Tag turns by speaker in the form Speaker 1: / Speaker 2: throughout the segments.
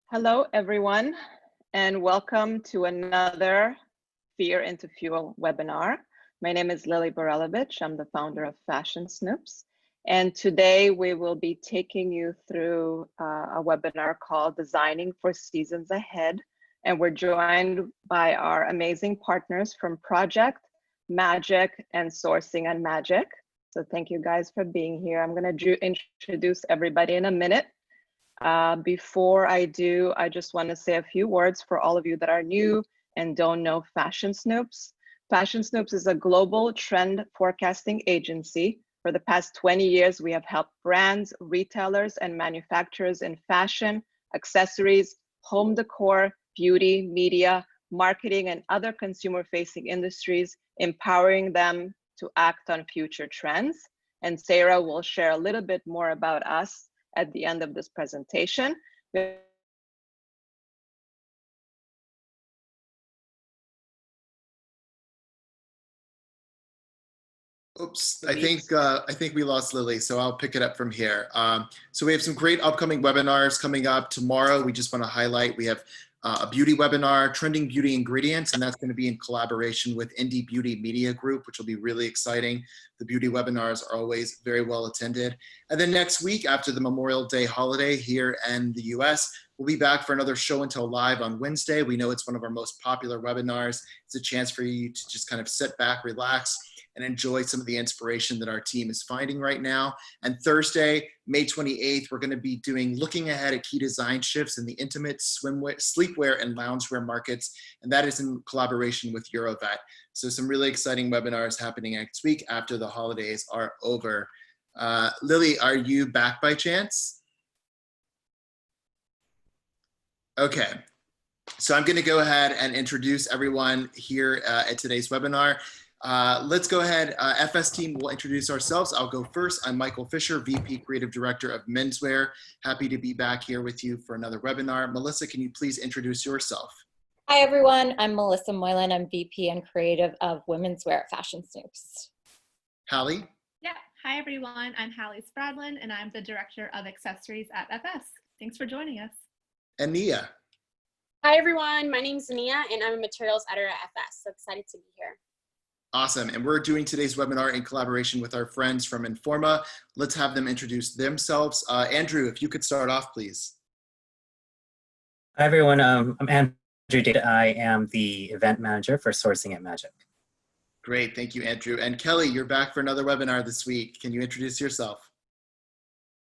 Speaker 1: Hello, everyone, and welcome to another Fear into Fuel webinar. My name is Lily Borelovich. I'm the founder of Fashion Snoops. And today we will be taking you through a webinar called Designing for Seasons Ahead. And we're joined by our amazing partners from Project, Magic, and Sourcing and Magic. So thank you guys for being here. I'm going to introduce everybody in a minute. Before I do, I just want to say a few words for all of you that are new and don't know Fashion Snoops. Fashion Snoops is a global trend forecasting agency. For the past 20 years, we have helped brands, retailers, and manufacturers in fashion, accessories, home decor, beauty, media, marketing, and other consumer-facing industries, empowering them to act on future trends. And Sarah will share a little bit more about us at the end of this presentation.
Speaker 2: Oops, I think we lost Lily, so I'll pick it up from here. So we have some great upcoming webinars coming up tomorrow. We just want to highlight, we have a beauty webinar, Trending Beauty Ingredients, and that's going to be in collaboration with Indie Beauty Media Group, which will be really exciting. The beauty webinars are always very well attended. And then next week, after the Memorial Day holiday here in the US, we'll be back for another Show and Tell Live on Wednesday. We know it's one of our most popular webinars. It's a chance for you to just kind of sit back, relax, and enjoy some of the inspiration that our team is finding right now. And Thursday, May 28th, we're going to be looking ahead at key design shifts in the intimate, swimwear, sleepwear, and loungewear markets. And that is in collaboration with Eurovet. So some really exciting webinars happening next week after the holidays are over. Lily, are you back by chance? Okay. So I'm going to go ahead and introduce everyone here at today's webinar. Let's go ahead. FS team will introduce ourselves. I'll go first. I'm Michael Fisher, VP Creative Director of Menswear. Happy to be back here with you for another webinar. Melissa, can you please introduce yourself?
Speaker 3: Hi, everyone. I'm Melissa Moylan. I'm VP and Creative of Women's Wear at Fashion Snoops.
Speaker 2: Hallie?
Speaker 4: Yeah. Hi, everyone. I'm Hallie Spradlin, and I'm the Director of Accessories at FS. Thanks for joining us.
Speaker 2: And Nia?
Speaker 5: Hi, everyone. My name is Nia, and I'm a materials editor at FS. So excited to be here.
Speaker 2: Awesome. And we're doing today's webinar in collaboration with our friends from Informa. Let's have them introduce themselves. Andrew, if you could start off, please.
Speaker 6: Hi, everyone. I'm Andrew Data. I am the event manager for Sourcing at Magic.
Speaker 2: Great. Thank you, Andrew. And Kelly, you're back for another webinar this week. Can you introduce yourself?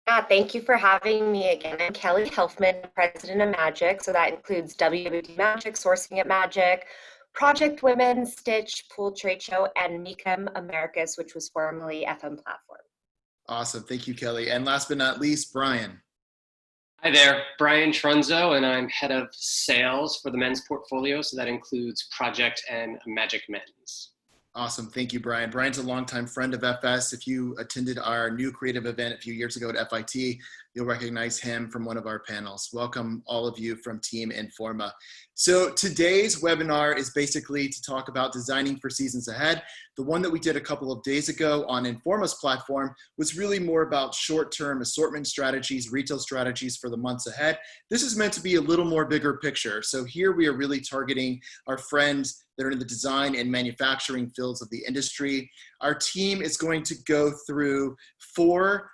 Speaker 7: Yeah, thank you for having me again. I'm Kelly Helfman, President of Magic. So that includes WWD Magic, Sourcing at Magic, Project Women, Stitch, Pool Trade Show, and Mecum Americas, which was formerly FM Platform.
Speaker 2: Awesome. Thank you, Kelly. And last but not least, Brian.
Speaker 8: Hi there, Brian Trunzo, and I'm head of sales for the men's portfolio. So that includes Project and Magic Men's.
Speaker 2: Awesome. Thank you, Brian. Brian's a longtime friend of FS. If you attended our new creative event a few years ago at FIT, you'll recognize him from one of our panels. Welcome all of you from Team Informa. So today's webinar is basically to talk about designing for seasons ahead. The one that we did a couple of days ago on Informa's platform was really more about short-term assortment strategies, retail strategies for the months ahead. This is meant to be a little more bigger picture. So here we are really targeting our friends that are in the design and manufacturing fields of the industry. Our team is going to go through 4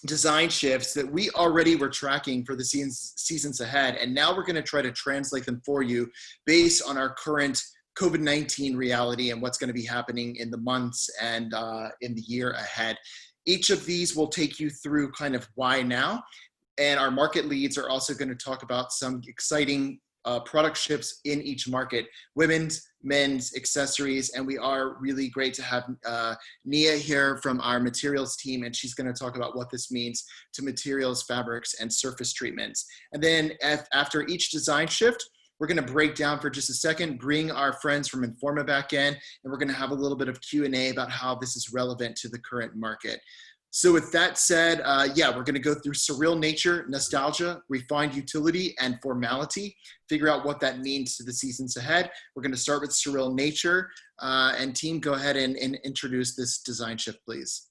Speaker 2: design shifts that we already were tracking for the seasons ahead. And now we're going to try to translate them for you based on our current COVID-19 reality and what's going to be happening in the months and in the year ahead. Each of these will take you through kind of why now. And our market leads are also going to talk about some exciting product shifts in each market, women's, men's, accessories, and we are really great to have Nia here from our materials team, and she's going to talk about what this means to materials, fabrics, and surface treatments. And then after each design shift, we're going to break down for just a second, bring our friends from Informa back in, and we're going to have a little bit of Q&A about how this is relevant to the current market. So with that said, yeah, we're going to go through surreal nature, nostalgia, refined utility, and formality, figure out what that means to the seasons ahead. We're going to start with surreal nature. And team, go ahead and introduce this design shift, please.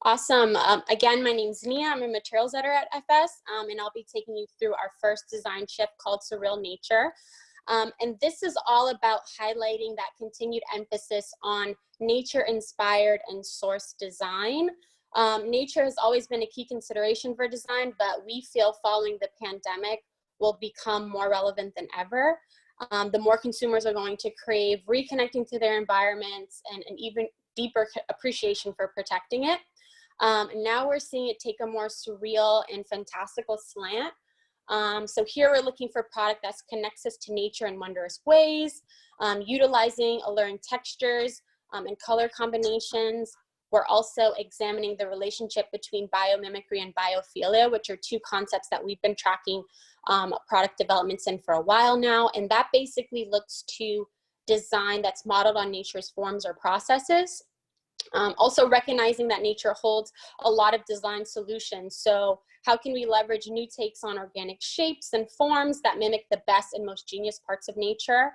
Speaker 5: Awesome. Again, my name's Nia. I'm a materials editor at FS, and I'll be taking you through our first design shift called Surreal Nature. And this is all about highlighting that continued emphasis on nature-inspired and source design. Nature has always been a key consideration for design, but we feel following the pandemic will become more relevant than ever. The more consumers are going to crave reconnecting to their environments and an even deeper appreciation for protecting it. And now we're seeing it take a more surreal and fantastical slant. So here we're looking for a product that connects us to nature in wondrous ways, utilizing alluring textures and color combinations. We're also examining the relationship between biomimicry and biophilia, which are two concepts that we've been tracking product developments in for a while now. And that basically looks to design that's modeled on nature's forms or processes. Also recognizing that nature holds a lot of design solutions. So how can we leverage new takes on organic shapes and forms that mimic the best and most genius parts of nature?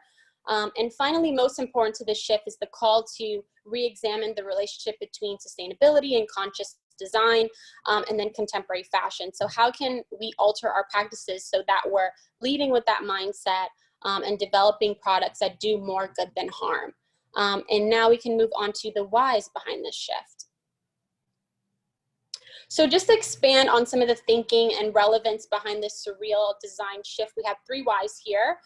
Speaker 5: And finally, most important to this shift is the call to re-examine the relationship between sustainability and conscious design, and then contemporary fashion. So how can we alter our practices so that we're leading with that mindset and developing products that do more good than harm? And now we can move on to the whys behind this shift. So just to expand on some of the thinking and relevance behind this surreal design shift, we have 3 whys here.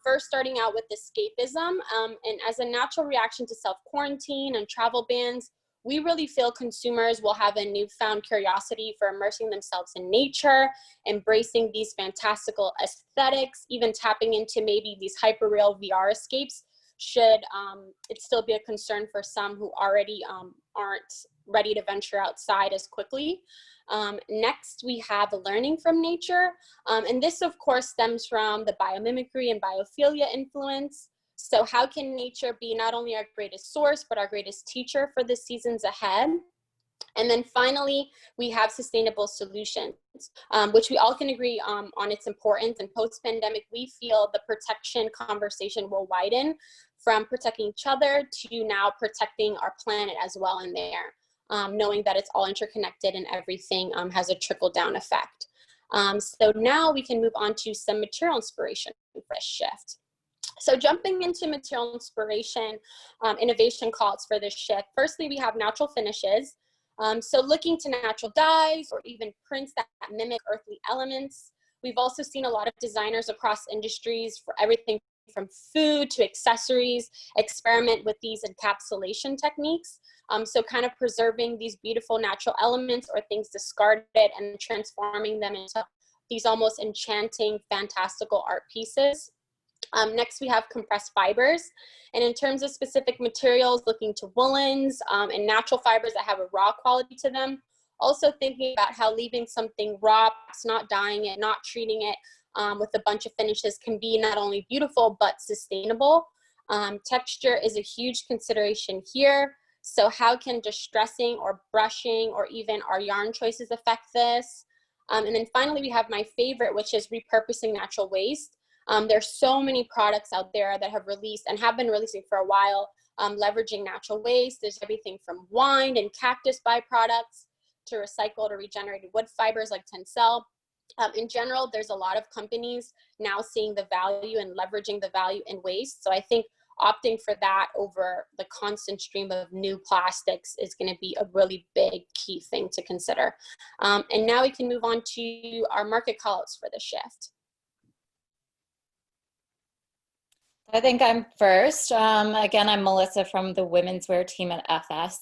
Speaker 5: First, starting out with escapism, and as a natural reaction to self-quarantine and travel bans, we really feel consumers will have a newfound curiosity for immersing themselves in nature, embracing these fantastical aesthetics, even tapping into maybe these hyperreal VR escapes, should it still be a concern for some who already aren't ready to venture outside as quickly. Next, we have learning from nature. And this, of course, stems from the biomimicry and biophilia influence. So how can nature be not only our greatest source, but our greatest teacher for the seasons ahead? And then finally, we have sustainable solutions, which we all can agree on its importance. And post-pandemic, we feel the protection conversation will widen from protecting each other to now protecting our planet as well in there, knowing that it's all interconnected and everything has a trickle-down effect. So now we can move on to some material inspiration for this shift. So jumping into material inspiration, innovation calls for this shift. Firstly, we have natural finishes. So looking to natural dyes or even prints that mimic earthly elements. We've also seen a lot of designers across industries for everything from food to accessories experiment with these encapsulation techniques. So kind of preserving these beautiful natural elements or things discarded and transforming them into these almost enchanting, fantastical art pieces. Next, we have compressed fibers. And in terms of specific materials, looking to woolens and natural fibers that have a raw quality to them. Also thinking about how leaving something raw, not dyeing it, not treating it with a bunch of finishes can be not only beautiful, but sustainable. Texture is a huge consideration here. So how can distressing or brushing or even our yarn choices affect this? And then finally, we have my favorite, which is repurposing natural waste. There's so many products out there that have released and have been releasing for a while, leveraging natural waste. There's everything from wine and cactus byproducts to recycled or regenerated wood fibers like Tencel. In general, there's a lot of companies now seeing the value and leveraging the value in waste. So I think opting for that over the constant stream of new plastics is going to be a really big key thing to consider. And now we can move on to our market callouts for the shift.
Speaker 3: I think I'm first. Again, I'm Melissa from the women's wear team at FS.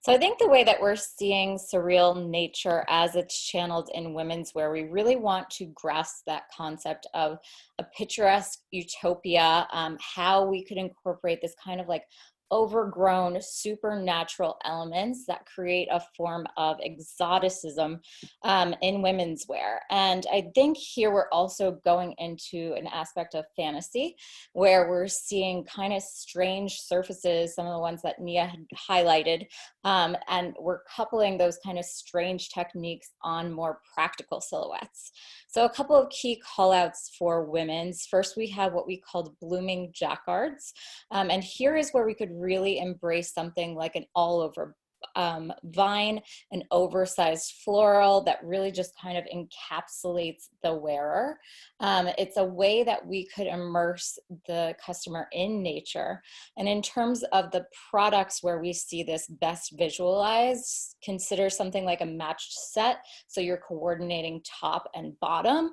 Speaker 3: So I think the way that we're seeing surreal nature as it's channeled in women's wear, we really want to grasp that concept of a picturesque utopia, how we could incorporate this kind of like overgrown supernatural elements that create a form of exoticism in women's wear. And I think here we're also going into an aspect of fantasy where we're seeing kind of strange surfaces, some of the ones that Nia had highlighted, and we're coupling those kind of strange techniques on more practical silhouettes. So a couple of key callouts for women's. First, we have what we called blooming jacquards. And here is where we could really embrace something like an all-over vine, an oversized floral that really just kind of encapsulates the wearer. It's a way that we could immerse the customer in nature. And in terms of the products where we see this best visualized, consider something like a matched set. So you're coordinating top and bottom.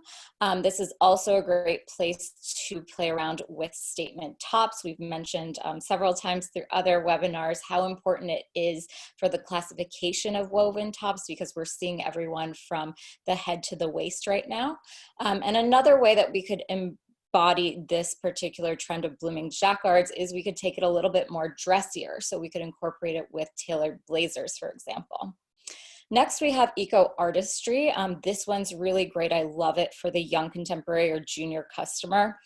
Speaker 3: This is also a great place to play around with statement tops. We've mentioned several times through other webinars how important it is for the classification of woven tops, because we're seeing everyone from the head to the waist right now. And another way that we could embody this particular trend of blooming jacquards is we could take it a little bit more dressier. So we could incorporate it with tailored blazers, for example. Next, we have Eco Artistry. This one's really great. I love it for the young contemporary or junior customer.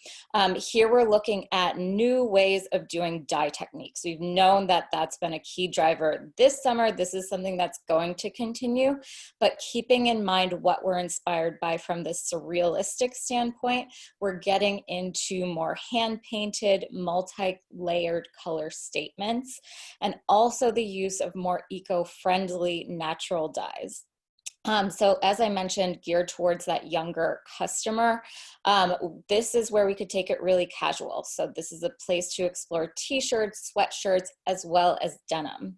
Speaker 3: Here we're looking at new ways of doing dye techniques. We've known that that's been a key driver this summer. This is something that's going to continue, but keeping in mind what we're inspired by from the surrealistic standpoint, we're getting into more hand-painted, multi-layered color statements, and also the use of more eco-friendly natural dyes. So as I mentioned, geared towards that younger customer, this is where we could take it really casual. So this is a place to explore t-shirts, sweatshirts, as well as denim.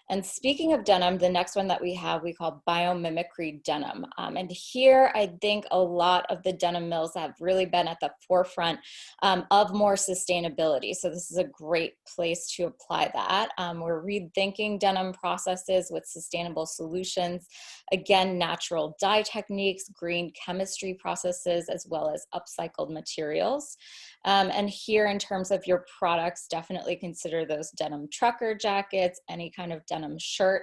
Speaker 3: And speaking of denim, the next one that we have, we call Biomimicry Denim. And here, I think a lot of the denim mills have really been at the forefront of more sustainability. So this is a great place to apply that. We're rethinking denim processes with sustainable solutions. Again, natural dye techniques, green chemistry processes, as well as upcycled materials. And here, in terms of your products, definitely consider those denim trucker jackets, any kind of denim shirt.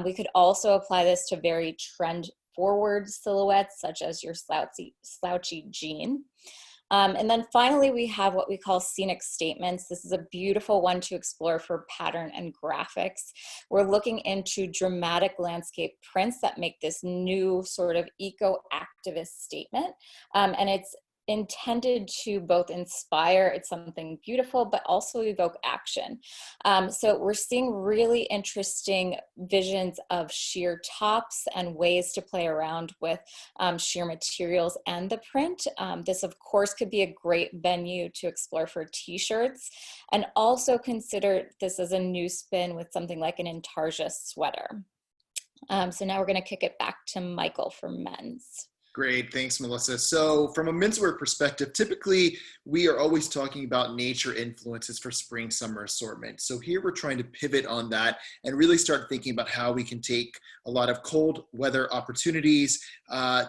Speaker 3: We could also apply this to very trend-forward silhouettes, such as your slouchy jean. And then finally, we have what we call Scenic Statements. This is a beautiful one to explore for pattern and graphics. We're looking into dramatic landscape prints that make this new sort of eco-activist statement. And it's intended to both inspire, it's something beautiful, but also evoke action. So we're seeing really interesting visions of sheer tops and ways to play around with sheer materials and the print. This, of course, could be a great venue to explore for t-shirts, and also consider this as a new spin with something like an intarsia sweater. So now we're going to kick it back to Michael for men's.
Speaker 2: Great, thanks, Melissa. So from a menswear perspective, typically we are always talking about nature influences for spring, summer assortment. So here we're trying to pivot on that and really start thinking about how we can take a lot of cold weather opportunities,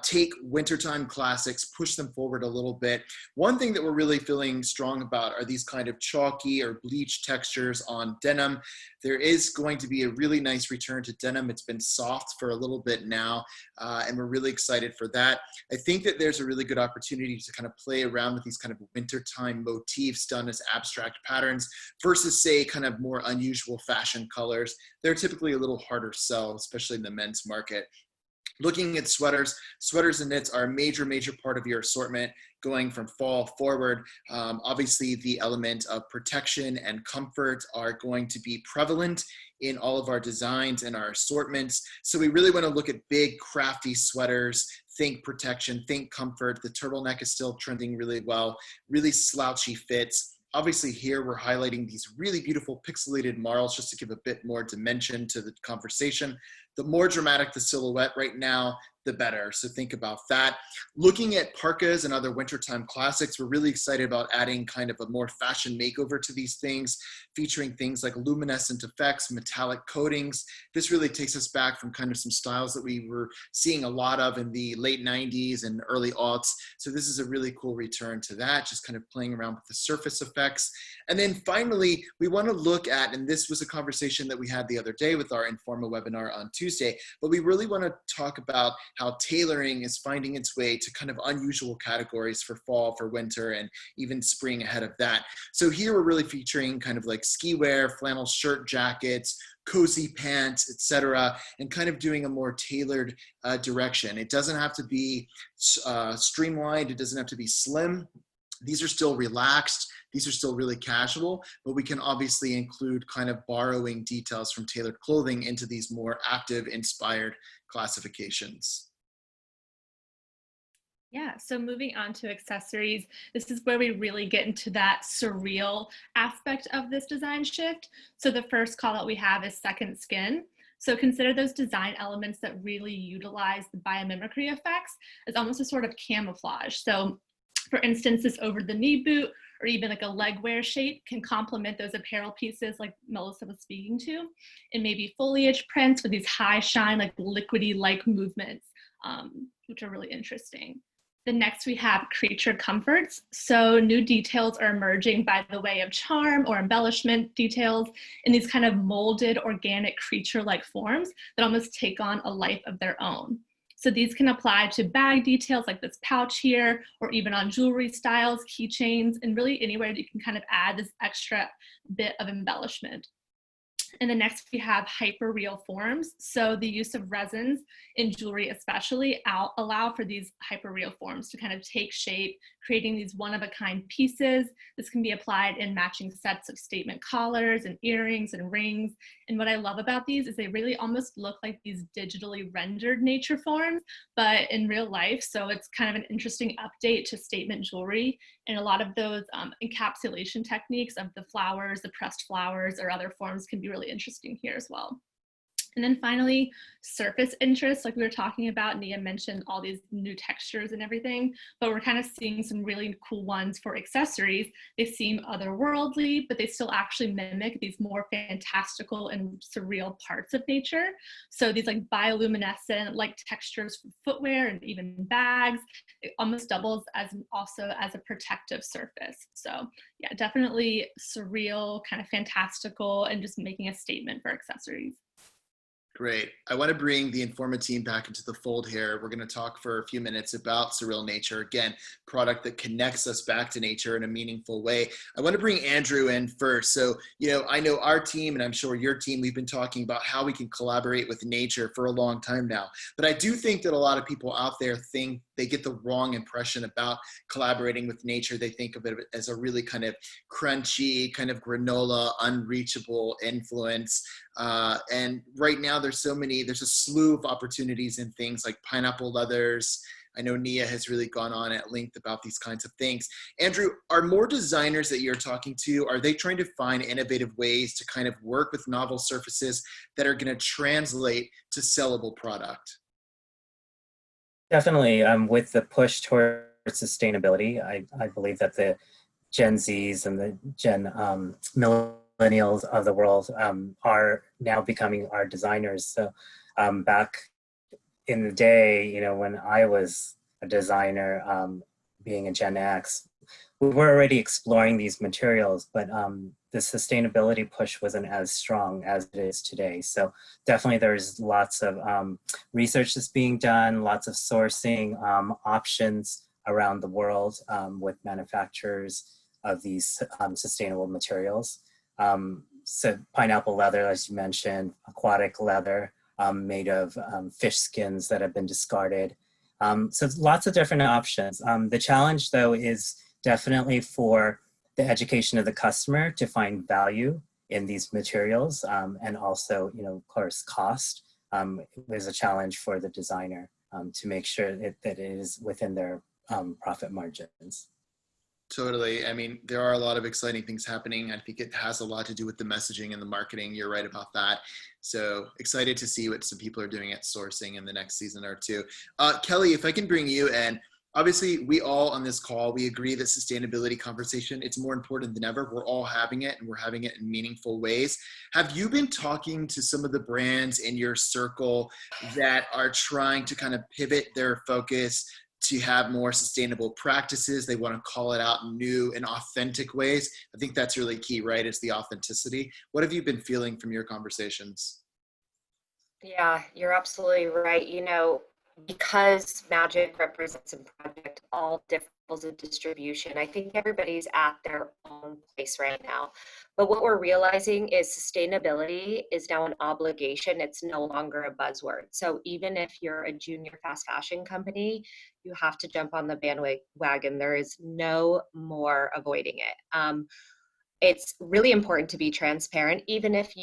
Speaker 2: take wintertime classics, push them forward a little bit. One thing that we're really feeling strong about are these kind of chalky or bleach textures on denim. There is going to be a really nice return to denim. It's been soft for a little bit now, and we're really excited for that. I think that there's a really good opportunity to kind of play around with these kind of wintertime motifs done as abstract patterns versus, say, kind of more unusual fashion colors. They're typically a little harder sell, especially in the men's market. Looking at sweaters and knits are a major part of your assortment going from fall forward. Obviously, the element of protection and comfort are going to be prevalent in all of our designs and our assortments. So we really want to look at big, crafty sweaters. Think protection, think comfort. The turtleneck is still trending really well, really slouchy fits. Obviously here we're highlighting these really beautiful pixelated marls just to give a bit more dimension to the conversation. The more dramatic the silhouette right now, the better. So think about that. Looking at parkas and other wintertime classics, we're really excited about adding kind of a more fashion makeover to these things, featuring things like luminescent effects, metallic coatings. This really takes us back from kind of some styles that we were seeing a lot of in the late 90s and early aughts. So this is a really cool return to that, just kind of playing around with the surface effects. And then finally, we want to look at, and this was a conversation that we had the other day with our Informa webinar on Tuesday, but we really want to talk about how tailoring is finding its way to kind of unusual categories for fall, for winter, and even spring ahead of that. So here we're really featuring kind of like ski wear, flannel shirt jackets, cozy pants, etc., and kind of doing a more tailored direction. It doesn't have to be streamlined. It doesn't have to be slim. these are still relaxed. These are still really casual, but we can obviously include kind of borrowing details from tailored clothing into these more active, inspired classifications.
Speaker 4: Yeah, so moving on to accessories, this is where we really get into that surreal aspect of this design shift. So the first call that we have is second skin. So consider those design elements that really utilize the biomimicry effects as almost a sort of camouflage. So for instance, this over the knee boot or even like a leg wear shape can complement those apparel pieces like Melissa was speaking to, and maybe foliage prints with these high shine, like liquidy-like movements, which are really interesting. Then next we have creature comforts. So new details are emerging by the way of charm or embellishment details in these kind of molded organic creature-like forms that almost take on a life of their own. So these can apply to bag details like this pouch here, or even on jewelry styles, keychains, and really anywhere that you can kind of add this extra bit of embellishment. And then next we have hyper-real forms. So the use of resins in jewelry especially allow for these hyper-real forms to kind of take shape, creating these one-of-a-kind pieces. This can be applied in matching sets of statement collars and earrings and rings. And what I love about these is they really almost look like these digitally rendered nature forms, but in real life. So it's kind of an interesting update to statement jewelry. And a lot of those encapsulation techniques of the flowers, the pressed flowers, or other forms can be really interesting here as well. And then finally, surface interest, like we were talking about, Nia mentioned all these new textures and everything, but we're kind of seeing some really cool ones for accessories. They seem otherworldly, but they still actually mimic these more fantastical and surreal parts of nature. So these like bioluminescent like textures for footwear and even bags, it almost doubles as also as a protective surface. So yeah, definitely surreal, kind of fantastical, and just making a statement for accessories.
Speaker 2: Great. I want to bring the Informa team back into the fold here. We're going to talk for a few minutes about surreal nature. Again, product that connects us back to nature in a meaningful way. I want to bring Andrew in first. So, I know our team, and I'm sure your team, we've been talking about how we can collaborate with nature for a long time now. But I do think that a lot of people out there think they get the wrong impression about collaborating with nature. They think of it as a really kind of crunchy, kind of granola, unreachable influence. And right now there's a slew of opportunities in things like pineapple leathers. I know Nia has really gone on at length about these kinds of things. Andrew, are more designers that you're talking to, are they trying to find innovative ways to kind of work with novel surfaces that are going to translate to sellable product?
Speaker 6: Definitely, with the push towards sustainability, I believe that the Gen Zs and the Gen millennials of the world are now becoming our designers. So back in the day, when I was a designer, being a Gen X, we were already exploring these materials, but the sustainability push wasn't as strong as it is today. So definitely there's lots of research that's being done, lots of sourcing options around the world with manufacturers of these sustainable materials. So pineapple leather, as you mentioned, aquatic leather made of fish skins that have been discarded. So lots of different options. The challenge though is definitely for the education of the customer to find value in these materials, and also, of course, cost is a challenge for the designer to make sure that it is within their profit margins.
Speaker 2: Totally. I mean, there are a lot of exciting things happening. I think it has a lot to do with the messaging and the marketing. You're right about that. So excited to see what some people are doing at sourcing in the next season or two. Kelly, if I can bring you in. Obviously, we all on this call, we agree that sustainability conversation, it's more important than ever. We're all having it, and we're having it in meaningful ways. Have you been talking to some of the brands in your circle that are trying to kind of pivot their focus to have more sustainable practices? They want to call it out in new and authentic ways. I think that's really key, right? Is the authenticity. What have you been feeling from your conversations?
Speaker 7: Yeah, you're absolutely right. Because magic represents in project all different levels of distribution. I think everybody's at their own place right now. But what we're realizing is sustainability is now an obligation. It's no longer a buzzword. So even if you're a junior fast fashion company, you have to jump on the bandwagon. There is no more avoiding it. It's really important to be transparent, even if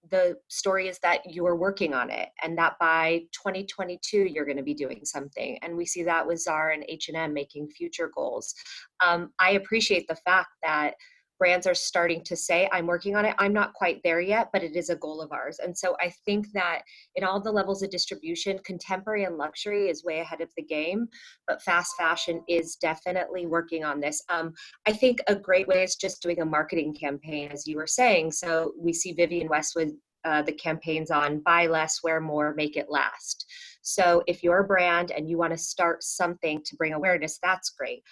Speaker 7: the story is that you are working on it and that by 2022 you're going to be doing something. And we see that with Zara and H&M making future goals. I appreciate the fact that brands are starting to say, I'm working on it. I'm not quite there yet, but it is a goal of ours. And so I think that in all the levels of distribution, contemporary and luxury is way ahead of the game, but fast fashion is definitely working on this. I think a great way is just doing a marketing campaign, as you were saying. So we see Vivienne Westwood, the campaigns on buy less, wear more, make it last. So if you're a brand and you want to start something to bring awareness, that's great.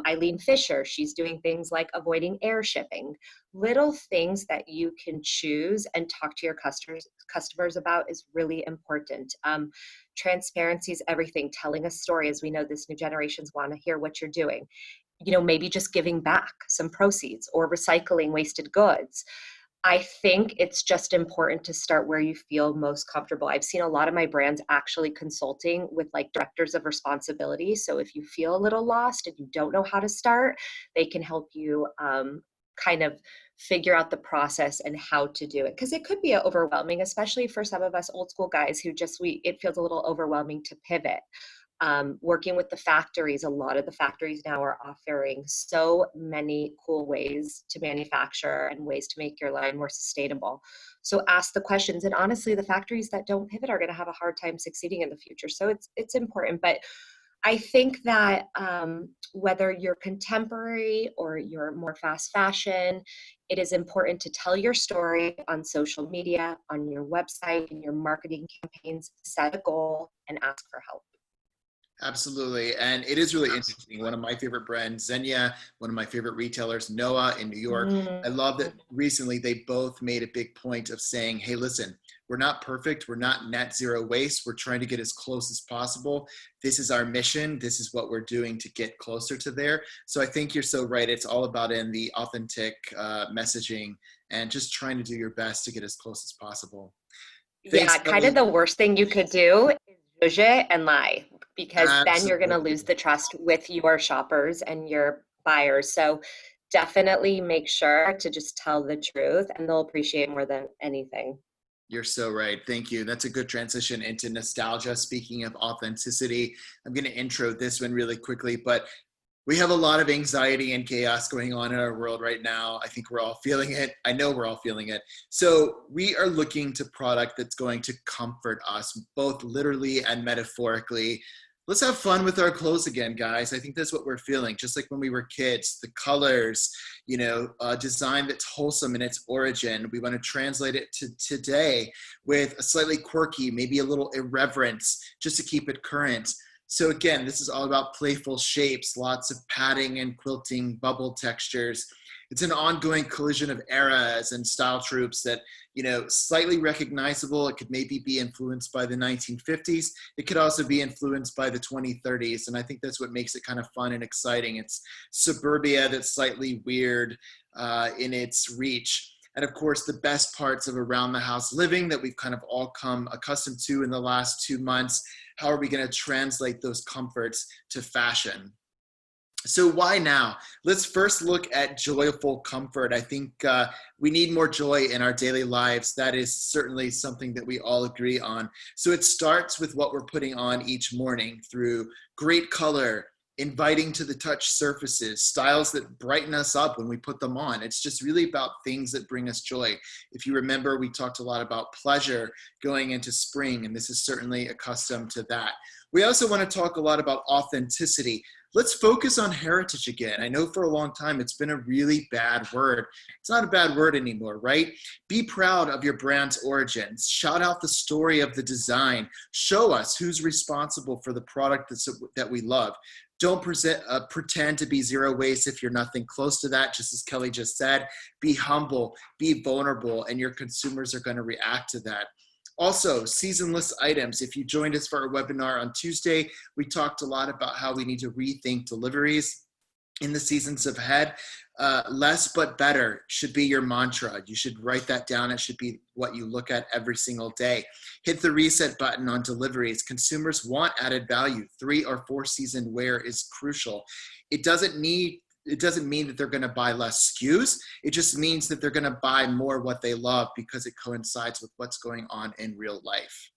Speaker 7: Eileen Fisher, she's doing things like avoiding air shipping, little things that you can choose and talk to your customers about is really important. Transparency is everything. Telling a story, as we know, this new generations want to hear what you're doing. Maybe just giving back some proceeds or recycling wasted goods. I think it's just important to start where you feel most comfortable. I've seen a lot of my brands actually consulting with like directors of responsibility. So if you feel a little lost and you don't know how to start, they can help you kind of figure out the process and how to do it. Because it could be overwhelming, especially for some of us old school guys who it feels a little overwhelming to pivot. Working with the factories, a lot of the factories now are offering so many cool ways to manufacture and ways to make your line more sustainable. So ask the questions, and honestly, the factories that don't pivot are going to have a hard time succeeding in the future. So it's important, but I think that whether you're contemporary or you're more fast fashion, it is important to tell your story on social media, on your website, in your marketing campaigns, set a goal, and ask for help.
Speaker 2: Absolutely. And it is really interesting. One of my favorite brands, Xenia, one of my favorite retailers, Noah in New York. I love that recently they both made a big point of saying, hey, listen, we're not perfect. We're not net zero waste. We're trying to get as close as possible. This is our mission. This is what we're doing to get closer to there. So I think you're so right. It's all about in the authentic messaging and just trying to do your best to get as close as possible. Thanks,
Speaker 7: kind of the worst thing you could do is zhuzh and lie, because then you're going to lose the trust with your shoppers and your buyers. So definitely make sure to just tell the truth, and they'll appreciate more than anything.
Speaker 2: You're so right. Thank you. That's a good transition into nostalgia. Speaking of authenticity, I'm going to intro this one really quickly, but we have a lot of anxiety and chaos going on in our world right now. I think we're all feeling it. I know we're all feeling it. So we are looking to product that's going to comfort us, both literally and metaphorically. Let's have fun with our clothes again, guys. I think that's what we're feeling. Just like when we were kids, the colors, design that's wholesome in its origin. We want to translate it to today with a slightly quirky, maybe a little irreverence, just to keep it current. So again, this is all about playful shapes, lots of padding and quilting, bubble textures. It's an ongoing collision of eras and style tropes that, slightly recognizable. It could maybe be influenced by the 1950s. It could also be influenced by the 2030s. And I think that's what makes it kind of fun and exciting. It's suburbia that's slightly weird in its reach. And of course, the best parts of around the house living that we've kind of all come accustomed to in the last 2 months. How are we going to translate those comforts to fashion? So why now? Let's first look at joyful comfort. I think we need more joy in our daily lives. That is certainly something that we all agree on. So it starts with what we're putting on each morning through great color, inviting to the touch surfaces, styles that brighten us up when we put them on. It's just really about things that bring us joy. If you remember, we talked a lot about pleasure going into spring, and this is certainly accustomed to that. We also want to talk a lot about authenticity. Let's focus on heritage again. I know for a long time it's been a really bad word. It's not a bad word anymore, right? Be proud of your brand's origins. Shout out the story of the design. Show us who's responsible for the product that we love. Don't pretend to be zero waste if you're nothing close to that. Just as Kelly just said, be humble, be vulnerable, and your consumers are going to react to that. Also, seasonless items. If you joined us for our webinar on Tuesday, we talked a lot about how we need to rethink deliveries. in the seasons ahead. Less but better should be your mantra. You should write that down. It should be what you look at every single day. Hit the reset button on deliveries. Consumers want added value. 3 or 4 season wear is crucial. It doesn't mean that they're going to buy less SKUs. It just means that they're going to buy more what they love because it coincides with what's going on in real life.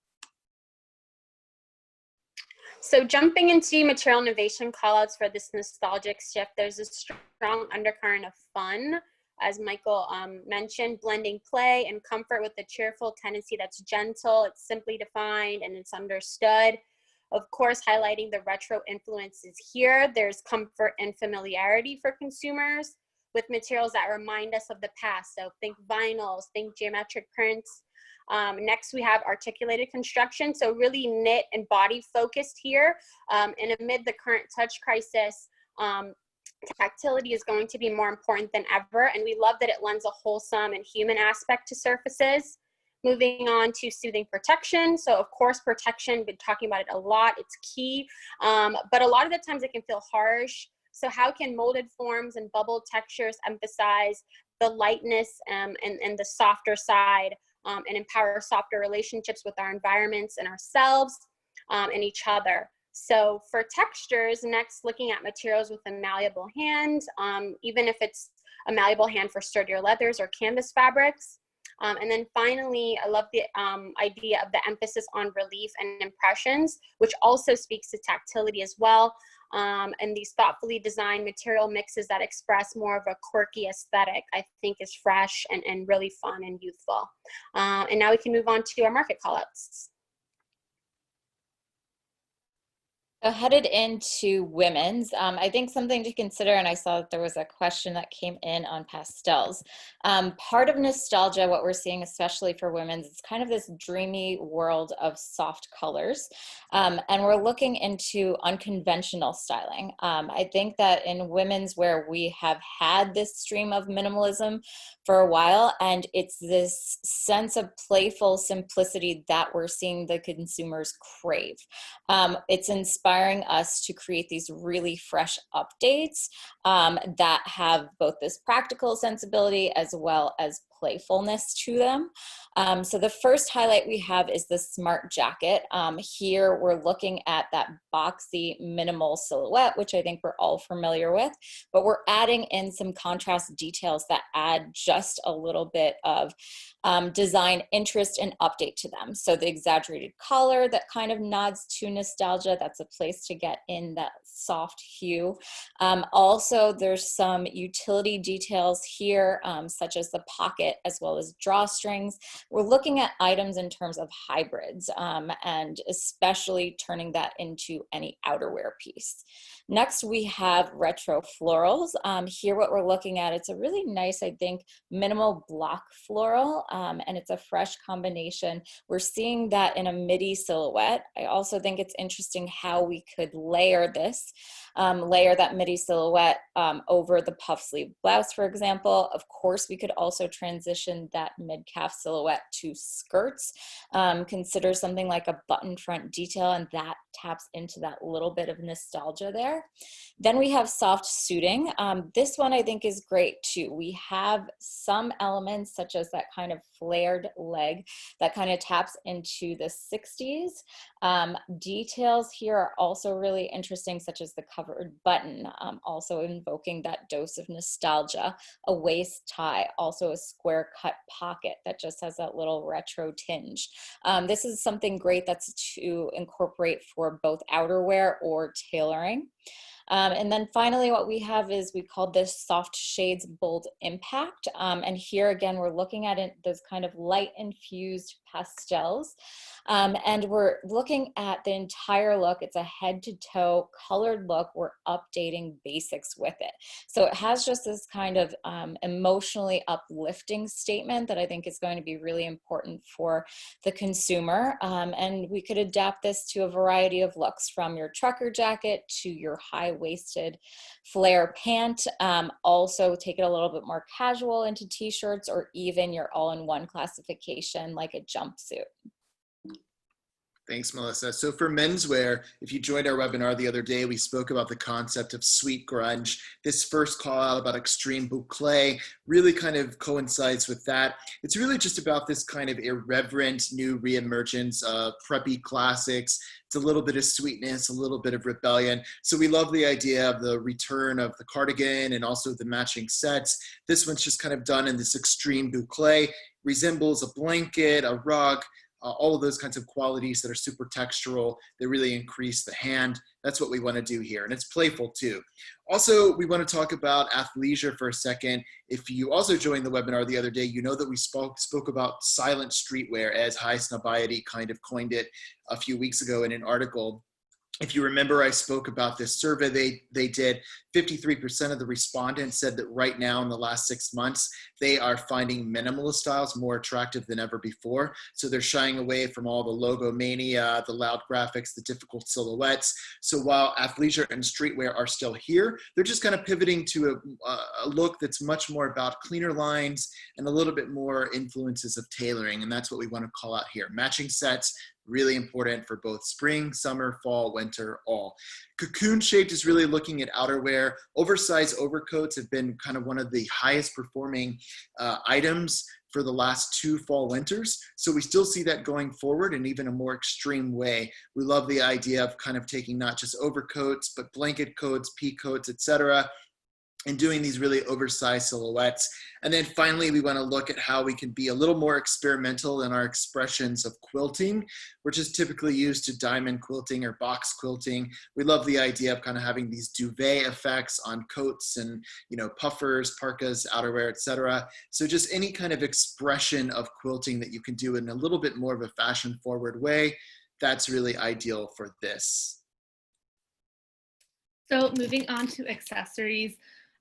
Speaker 5: So jumping into material innovation callouts for this nostalgic shift, there's a strong undercurrent of fun, as Michael mentioned, blending play and comfort with a cheerful tendency that's gentle, it's simply defined, and it's understood. Of course, highlighting the retro influences here, there's comfort and familiarity for consumers with materials that remind us of the past. So think vinyls, think geometric prints. Next, we have articulated construction. So really knit and body focused here. And amid the current touch crisis, tactility is going to be more important than ever. And we love that it lends a wholesome and human aspect to surfaces. Moving on to soothing protection. So of course, protection, been talking about it a lot, it's key. But a lot of the times it can feel harsh. So how can molded forms and bubble textures emphasize the lightness and the softer side and empower softer relationships with our environments and ourselves and each other? So for textures, next, looking at materials with a malleable hand, even if it's a malleable hand for sturdier leathers or canvas fabrics. And then finally, I love the idea of the emphasis on relief and impressions, which also speaks to tactility as well. And these thoughtfully designed material mixes that express more of a quirky aesthetic, I think is fresh and really fun and youthful. And now we can move on to our market callouts.
Speaker 3: So headed into women's, I think something to consider, and I saw that there was a question that came in on pastels. Part of nostalgia, what we're seeing, especially for women's, is kind of this dreamy world of soft colors. And we're looking into unconventional styling. I think that in women's where we have had this stream of minimalism for a while, and it's this sense of playful simplicity that we're seeing the consumers crave. It's inspiring us to create these really fresh updates that have both this practical sensibility as well as playfulness to them. So the first highlight we have is the Smart Jacket. Here we're looking at that boxy minimal silhouette, which I think we're all familiar with, but we're adding in some contrast details that add just a little bit of design interest and update to them. So the exaggerated collar that kind of nods to nostalgia, that's a place to get in that soft hue. Also, there's some utility details here, such as the pocket as well as drawstrings. We're looking at items in terms of hybrids and especially turning that into any outerwear piece. Next, we have retro florals. Here what we're looking at, it's a really nice, I think, minimal block floral, and it's a fresh combination. We're seeing that in a midi silhouette. I also think it's interesting how we could layer this, layer that midi silhouette over the puff sleeve blouse, for example. Of course, we could also transition that mid-calf silhouette to skirts. Consider something like a button front detail, and that taps into that little bit of nostalgia there. Then we have soft suiting. This one I think is great too. We have some elements such as that kind of flared leg that kind of taps into the 60s. Details here are also really interesting, such as the covered button, also invoking that dose of nostalgia, a waist tie, also a square cut pocket that just has that little retro tinge. This is something great that's to incorporate for both outerwear or tailoring. And then finally, what we have is, we call this soft shades bold impact. And here again, we're looking at it, those kind of light infused pastels. And we're looking at the entire look. It's a head to toe colored look. We're updating basics with it. So it has just this kind of emotionally uplifting statement that I think is going to be really important for the consumer. And we could adapt this to a variety of looks, from your trucker jacket to your high-waisted flare pant. Also take it a little bit more casual into t-shirts, or even your all-in-one classification like a jumpsuit.
Speaker 2: Thanks, Melissa. So for menswear, if you joined our webinar the other day, we spoke about the concept of sweet grunge. This first call out about extreme boucle really kind of coincides with that. It's really just about this kind of irreverent new reemergence of preppy classics. It's a little bit of sweetness, a little bit of rebellion. So we love the idea of the return of the cardigan and also the matching sets. This one's just kind of done in this extreme boucle, resembles a blanket, a rug, all of those kinds of qualities that are super textural, that really increase the hand. That's what we want to do here. And it's playful too. Also, we want to talk about athleisure for a second. If you also joined the webinar the other day, you know that we spoke about silent streetwear, as High Snobiety kind of coined it a few weeks ago in an article. If you remember, I spoke about this survey they did. 53% of the respondents said that right now in the last 6 months, they are finding minimalist styles more attractive than ever before. So they're shying away from all the logo mania, the loud graphics, the difficult silhouettes. So while athleisure and streetwear are still here, they're just kind of pivoting to a look that's much more about cleaner lines and a little bit more influences of tailoring. And that's what we want to call out here. Matching sets, really important for both spring, summer, fall, winter, all. Cocoon Shaped is really looking at outerwear. Oversized overcoats have been kind of one of the highest performing items for the last 2 fall winters. So we still see that going forward in even a more extreme way. We love the idea of kind of taking not just overcoats, but blanket coats, pea coats, etc., and doing these really oversized silhouettes. And then finally, we want to look at how we can be a little more experimental in our expressions of quilting, which is typically used to diamond quilting or box quilting. We love the idea of kind of having these duvet effects on coats and, you know, puffers, parkas, outerwear, etc. So just any kind of expression of quilting that you can do in a little bit more of a fashion forward way, that's really ideal for this.
Speaker 4: So moving on to accessories.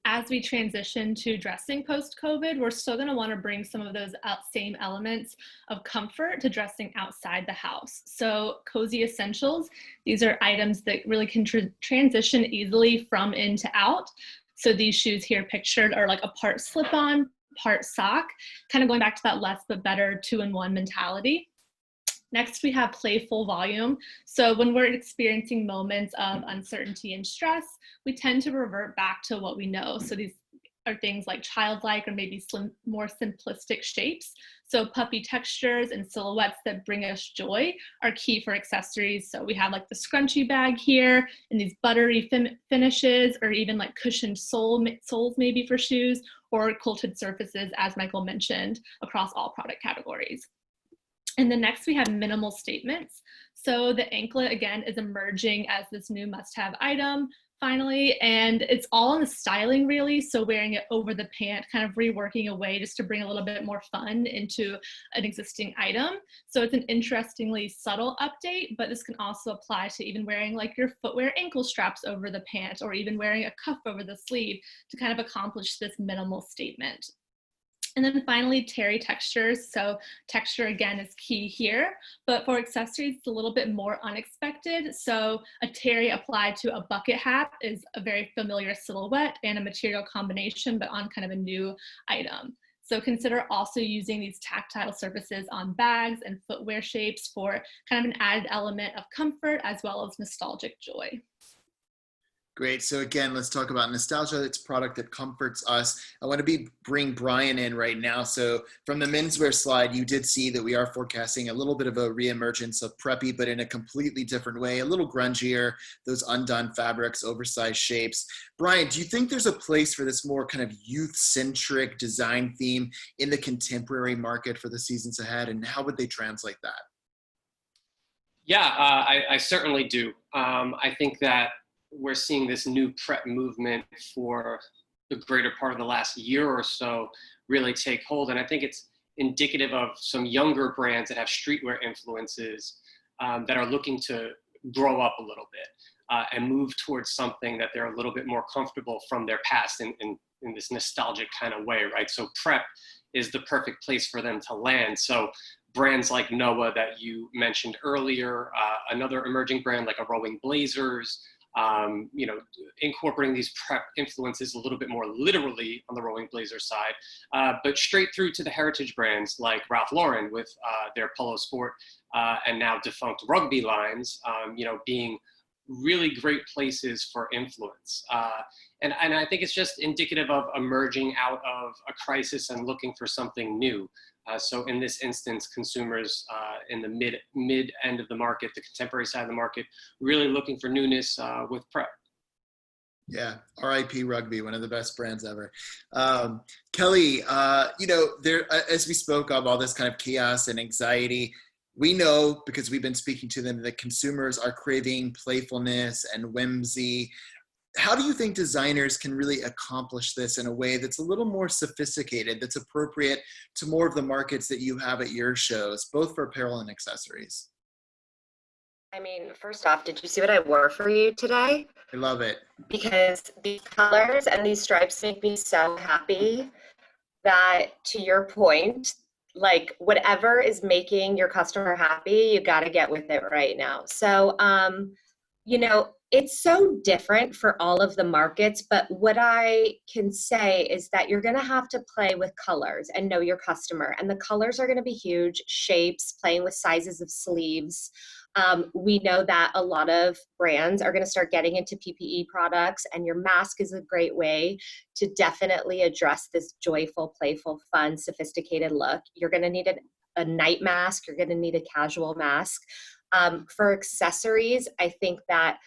Speaker 4: As we transition to dressing post-COVID, we're still going to want to bring some of those same elements of comfort to dressing outside the house. So cozy essentials, these are items that really can transition easily from in to out. So these shoes here pictured are like a part slip-on, part sock, kind of going back to that less but better 2-in-1 mentality. Next, we have Playful Volume. So when we're experiencing moments of uncertainty and stress, we tend to revert back to what we know. So these are things like childlike or maybe more simplistic shapes. So puppy textures and silhouettes that bring us joy are key for accessories. So we have like the scrunchie bag here and these buttery finishes, or even like cushioned soles maybe for shoes, or quilted surfaces, as Michael mentioned, across all product categories. And then next we have minimal statements. So the anklet, again, is emerging as this new must-have item, finally, and it's all in the styling really. So wearing it over the pant, kind of reworking a way just to bring a little bit more fun into an existing item. So it's an interestingly subtle update, but this can also apply to even wearing like your footwear ankle straps over the pant, or even wearing a cuff over the sleeve to kind of accomplish this minimal statement. And then finally, terry textures. So texture, again, is key here, but for accessories, it's a little bit more unexpected. So a terry applied to a bucket hat is a very familiar silhouette and a material combination, but on kind of a new item. So consider also using these tactile surfaces on bags and footwear shapes for kind of an added element of comfort as well as nostalgic joy.
Speaker 2: Great. So again, let's talk about nostalgia. It's a product that comforts us. I want to bring Brian in right now. So from the menswear slide, you did see that we are forecasting a little bit of a reemergence of preppy, but in a completely different way, a little grungier, those undone fabrics, oversized shapes. Brian, do you think there's a place for this more kind of youth-centric design theme in the contemporary market for the seasons ahead? And how would they translate that?
Speaker 8: Yeah, I certainly do. I think that we're seeing this new prep movement for the greater part of the last year or so really take hold. And I think it's indicative of some younger brands that have streetwear influences that are looking to grow up a little bit and move towards something that they're a little bit more comfortable from their past in this nostalgic kind of way, right? So prep is the perfect place for them to land. So brands like Noah that you mentioned earlier, another emerging brand like a Rowing Blazers, you know, incorporating these prep influences a little bit more literally on the rolling blazer side, but straight through to the heritage brands like Ralph Lauren with their Polo Sport and now defunct rugby lines, you know, being really great places for influence. And I think it's just indicative of emerging out of a crisis and looking for something new. So in this instance, consumers in the mid end of the market, the contemporary side of the market, really looking for newness with prep.
Speaker 2: Yeah, RIP Rugby, one of the best brands ever. Kelly, you know, there, as we spoke of all this kind of chaos and anxiety, we know, because we've been speaking to them, that consumers are craving playfulness and whimsy. How do you think designers can really accomplish this in a way that's a little more sophisticated, that's appropriate to more of the markets that you have at your shows, both for apparel and accessories?
Speaker 7: I mean, first off, did you see what I wore for you today?
Speaker 2: I love it.
Speaker 7: Because these colors and these stripes make me so happy that, to your point, like whatever is making your customer happy, you got to get with it right now. So, you know, it's so different for all of the markets, but what I can say is that you're going to have to play with colors and know your customer. And the colors are going to be huge, shapes, playing with sizes of sleeves. We know that a lot of brands are going to start getting into PPE products, and your mask is a great way to definitely address this joyful, playful, fun, sophisticated look. You're going to need a night mask. You're going to need a casual mask. For accessories, I think that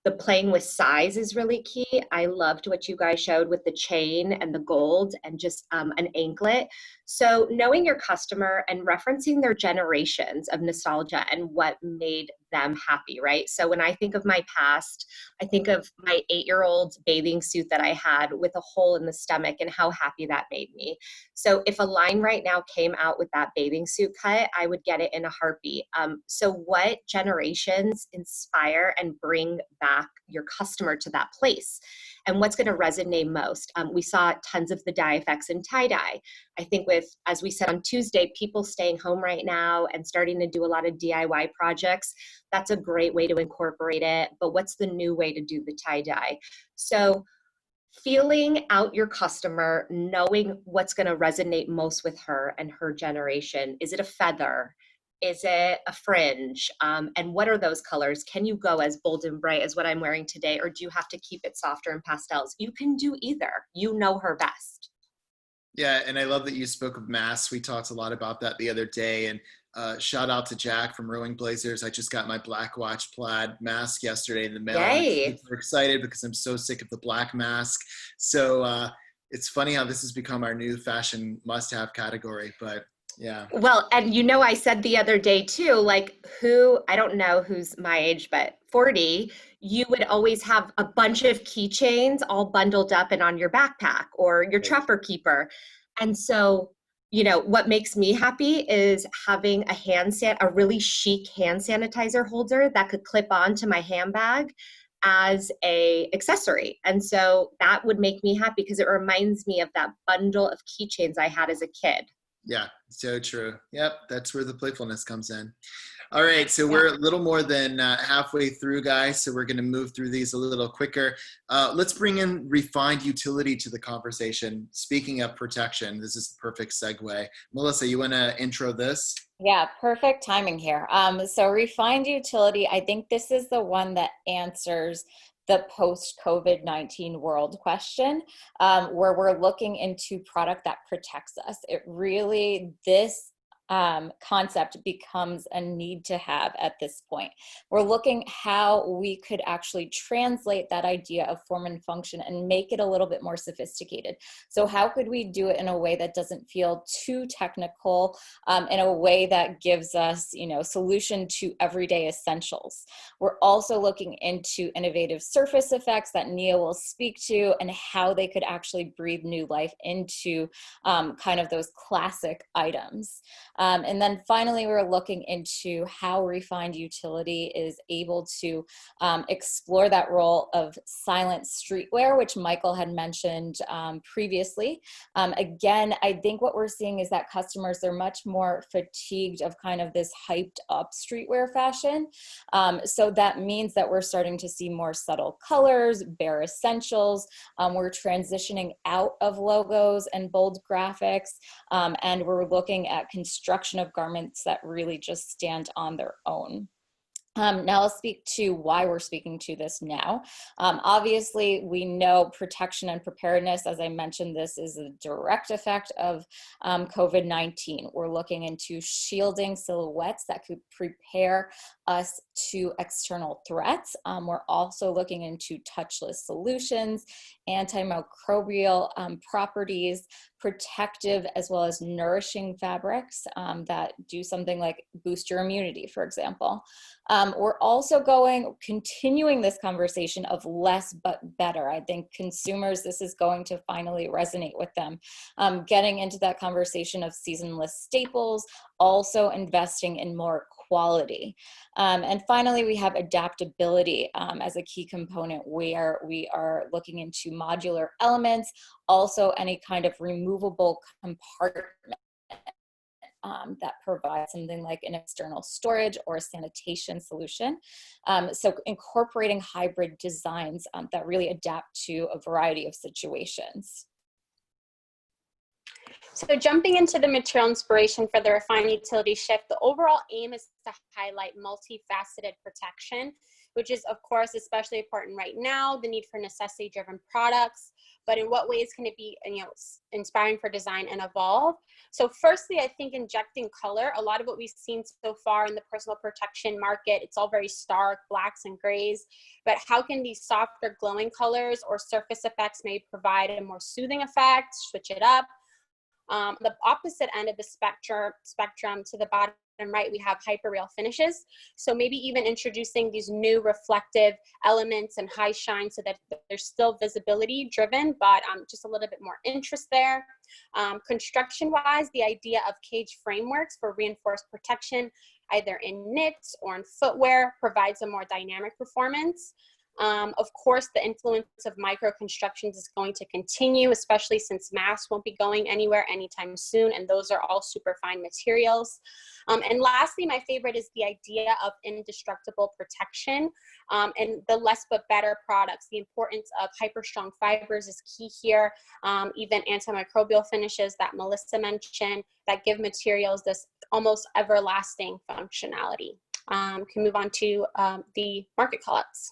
Speaker 7: the playing with size is really key. I loved what you guys showed with the chain and the gold and just an anklet. So knowing your customer and referencing their generations of nostalgia and what made them happy, right? So when I think of my past, I think of my 8-year-old bathing suit that I had with a hole in the stomach and how happy that made me. So if a line right now came out with that bathing suit cut, I would get it in a heartbeat. So what generations inspire and bring back your customer to that place? And what's going to resonate most? We saw tons of the dye effects in tie-dye. I think with, as we said on Tuesday, people staying home right now and starting to do a lot of DIY projects, that's a great way to incorporate it. But what's the new way to do the tie-dye? So feeling out your customer, knowing what's going to resonate most with her and her generation. Is it a feather? Is it a fringe? And what are those colors? Can you go as bold and bright as what I'm wearing today, or do you have to keep it softer and pastels? You can do either. You know her best.
Speaker 2: Yeah, and I love that you spoke of masks. We talked a lot about that the other day, and shout out to Jack from Rowing Blazers. I just got my Black Watch plaid mask yesterday in the mail.
Speaker 7: Yay.
Speaker 2: I'm super excited because I'm so sick of the black mask. So it's funny how this has become our new fashion must-have category, but yeah.
Speaker 7: Well, and you know, I said the other day too, like I don't know who's my age, but 40, you would always have a bunch of keychains all bundled up and on your backpack or your trapper keeper. And so, you know, what makes me happy is having a really chic hand sanitizer holder that could clip on to my handbag as a accessory. And so that would make me happy because it reminds me of that bundle of keychains I had as a kid.
Speaker 2: Yeah, so true. Yep, that's where the playfulness comes in. All right, so we're a little more than halfway through, guys, so we're going to move through these a little quicker. Let's bring in refined utility to the conversation. Speaking of protection, this is the perfect segue. Melissa, you want to intro this?
Speaker 3: Yeah, perfect timing here. So refined utility, I think this is the one that answers the post-COVID-19 world question, where we're looking into product that protects us. It really, this concept becomes a need to have at this point. We're looking how we could actually translate that idea of form and function and make it a little bit more sophisticated. So how could we do it in a way that doesn't feel too technical, in a way that gives us, you know, solution to everyday essentials? We're also looking into innovative surface effects that Nia will speak to and how they could actually breathe new life into kind of those classic items. And then finally, we're looking into how refined utility is able to explore that role of silent streetwear, which Michael had mentioned previously. Again, I think what we're seeing is that customers, they're much more fatigued of kind of this hyped up streetwear fashion. So that means that we're starting to see more subtle colors, bare essentials. We're transitioning out of logos and bold graphics, and we're looking at construction of garments that really just stand on their own. Now I'll speak to why we're speaking to this now. Obviously, we know protection and preparedness. As I mentioned, this is a direct effect of COVID-19. We're looking into shielding silhouettes that could prepare us to external threats. We're also looking into touchless solutions, antimicrobial properties, protective as well as nourishing fabrics that do something like boost your immunity, for example. We're also continuing this conversation of less but better. I think consumers, this is going to finally resonate with them. Getting into that conversation of seasonless staples, also investing in more quality. And finally, we have adaptability as a key component where we are looking into modular elements, also any kind of removable compartment that provides something like an external storage or a sanitation solution. So incorporating hybrid designs that really adapt to a variety of situations.
Speaker 5: So jumping into the material inspiration for the refined utility shift, the overall aim is to highlight multifaceted protection, which is, of course, especially important right now, the need for necessity-driven products. But in what ways can it be, inspiring for design and evolve? So firstly, I think injecting color, a lot of what we've seen so far in the personal protection market, it's all very stark, blacks and grays. But how can these softer glowing colors or surface effects maybe provide a more soothing effect, switch it up? The opposite end of the spectrum to the bottom right, we have hyperreal finishes. So maybe even introducing these new reflective elements and high shine so that there's still visibility driven, but just a little bit more interest there. Construction wise, the idea of cage frameworks for reinforced protection, either in knits or in footwear, provides a more dynamic performance. Of course, the influence of micro constructions is going to continue, especially since masks won't be going anywhere anytime soon, and those are all super fine materials. And lastly, my favorite is the idea of indestructible protection and the less but better products. The importance of hyper strong fibers is key here. Even antimicrobial finishes that Melissa mentioned that give materials this almost everlasting functionality. Can move on to the market callouts.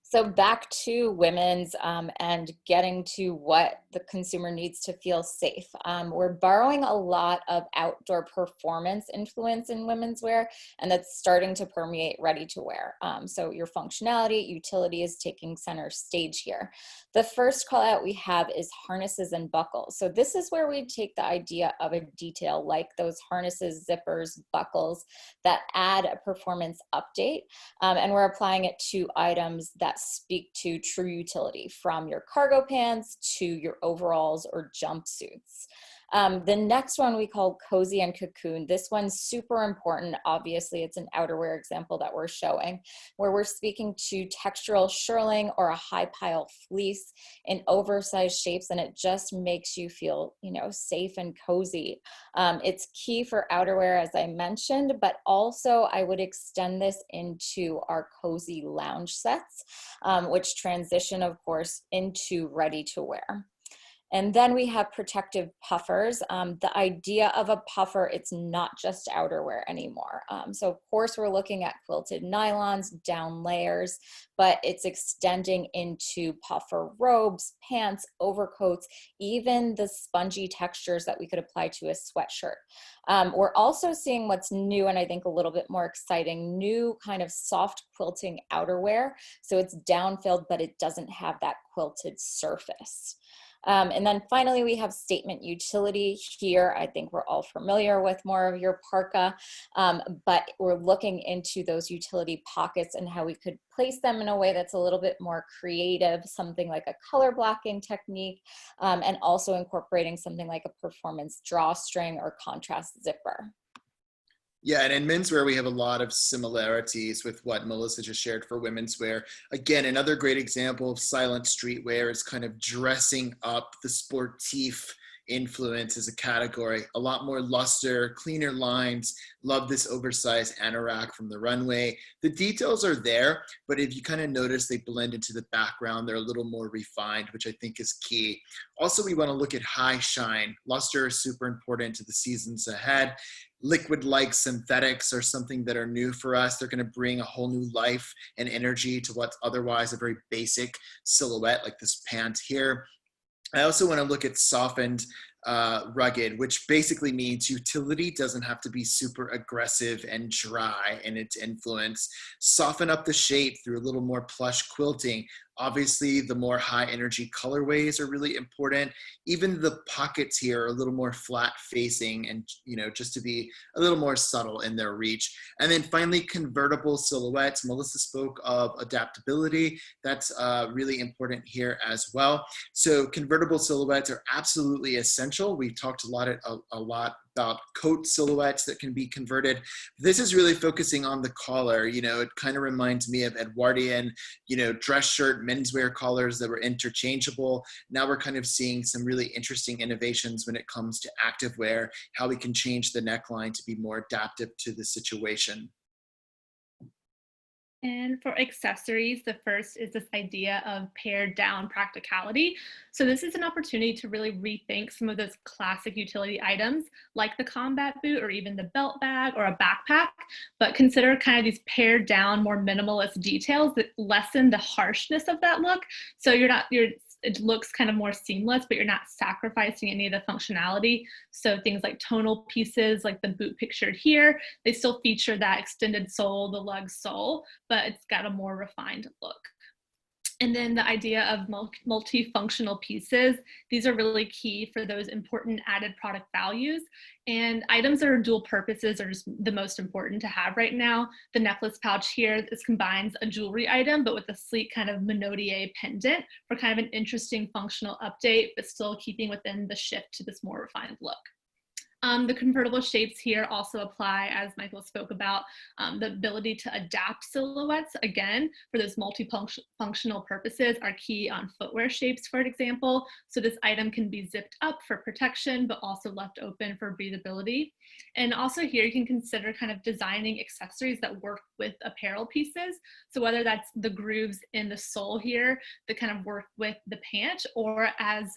Speaker 3: So back to women's and getting to what the consumer needs to feel safe. We're borrowing a lot of outdoor performance influence in women's wear, and that's starting to permeate ready to wear. So your functionality, utility is taking center stage here. The first call out we have is harnesses and buckles. So this is where we take the idea of a detail like those harnesses, zippers, buckles that add a performance update, and we're applying it to items that speak to true utility, from your cargo pants to your overalls or jumpsuits. The next one we call Cozy and Cocoon. This one's super important. Obviously, it's an outerwear example that we're showing, where we're speaking to textural shirling or a high pile fleece in oversized shapes, and it just makes you feel, safe and cozy. It's key for outerwear, as I mentioned, but also I would extend this into our cozy lounge sets, which transition, of course, into ready to wear. And then we have protective puffers. The idea of a puffer, it's not just outerwear anymore. So of course we're looking at quilted nylons, down layers, but it's extending into puffer robes, pants, overcoats, even the spongy textures that we could apply to a sweatshirt. We're also seeing what's new, and I think a little bit more exciting, new kind of soft quilting outerwear. So it's down-filled, but it doesn't have that quilted surface. And then finally, we have statement utility here. I think we're all familiar with more of your parka, but we're looking into those utility pockets and how we could place them in a way that's a little bit more creative, something like a color blocking technique, and also incorporating something like a performance drawstring or contrast zipper.
Speaker 2: Yeah, and in menswear, we have a lot of similarities with what Melissa just shared for women's wear. Again, another great example of silent streetwear is kind of dressing up the sportif influence as a category. A lot more luster, cleaner lines. Love this oversized anorak from the runway. The details are there, but if you kind of notice, they blend into the background. They're a little more refined, which I think is key. Also, we want to look at high shine. Luster is super important to the seasons ahead. Liquid-like synthetics are something that are new for us. They're going to bring a whole new life and energy to what's otherwise a very basic silhouette, like this pant here. I also want to look at softened rugged, which basically means utility doesn't have to be super aggressive and dry in its influence. Soften up the shape through a little more plush quilting. Obviously, the more high energy colorways are really important. Even the pockets here are a little more flat facing and, you know, just to be a little more subtle in their reach. And then finally, convertible silhouettes. Melissa spoke of adaptability. That's really important here as well. So convertible silhouettes are absolutely essential. We've talked a lot about coat silhouettes that can be converted. This is really focusing on the collar. You know, it kind of reminds me of Edwardian, you know, dress shirt, menswear collars that were interchangeable. Now we're kind of seeing some really interesting innovations when it comes to activewear, how we can change the neckline to be more adaptive to the situation.
Speaker 4: And for accessories, the first is this idea of pared down practicality. So this is an opportunity to really rethink some of those classic utility items like the combat boot or even the belt bag or a backpack, but consider kind of these pared down, more minimalist details that lessen the harshness of that look. So it looks kind of more seamless, but you're not sacrificing any of the functionality. So things like tonal pieces, like the boot pictured here, they still feature that extended sole, the lug sole, but it's got a more refined look. And then the idea of multifunctional pieces, these are really key for those important added product values. And items that are dual purposes are just the most important to have right now. The necklace pouch here, this combines a jewelry item, but with a sleek kind of menotier pendant for kind of an interesting functional update, but still keeping within the shift to this more refined look. The convertible shapes here also apply, as Michael spoke about, the ability to adapt silhouettes, again, for those multifunctional purposes are key on footwear shapes, for example. So this item can be zipped up for protection, but also left open for breathability. And also here you can consider kind of designing accessories that work with apparel pieces. So whether that's the grooves in the sole here that kind of work with the pant, or as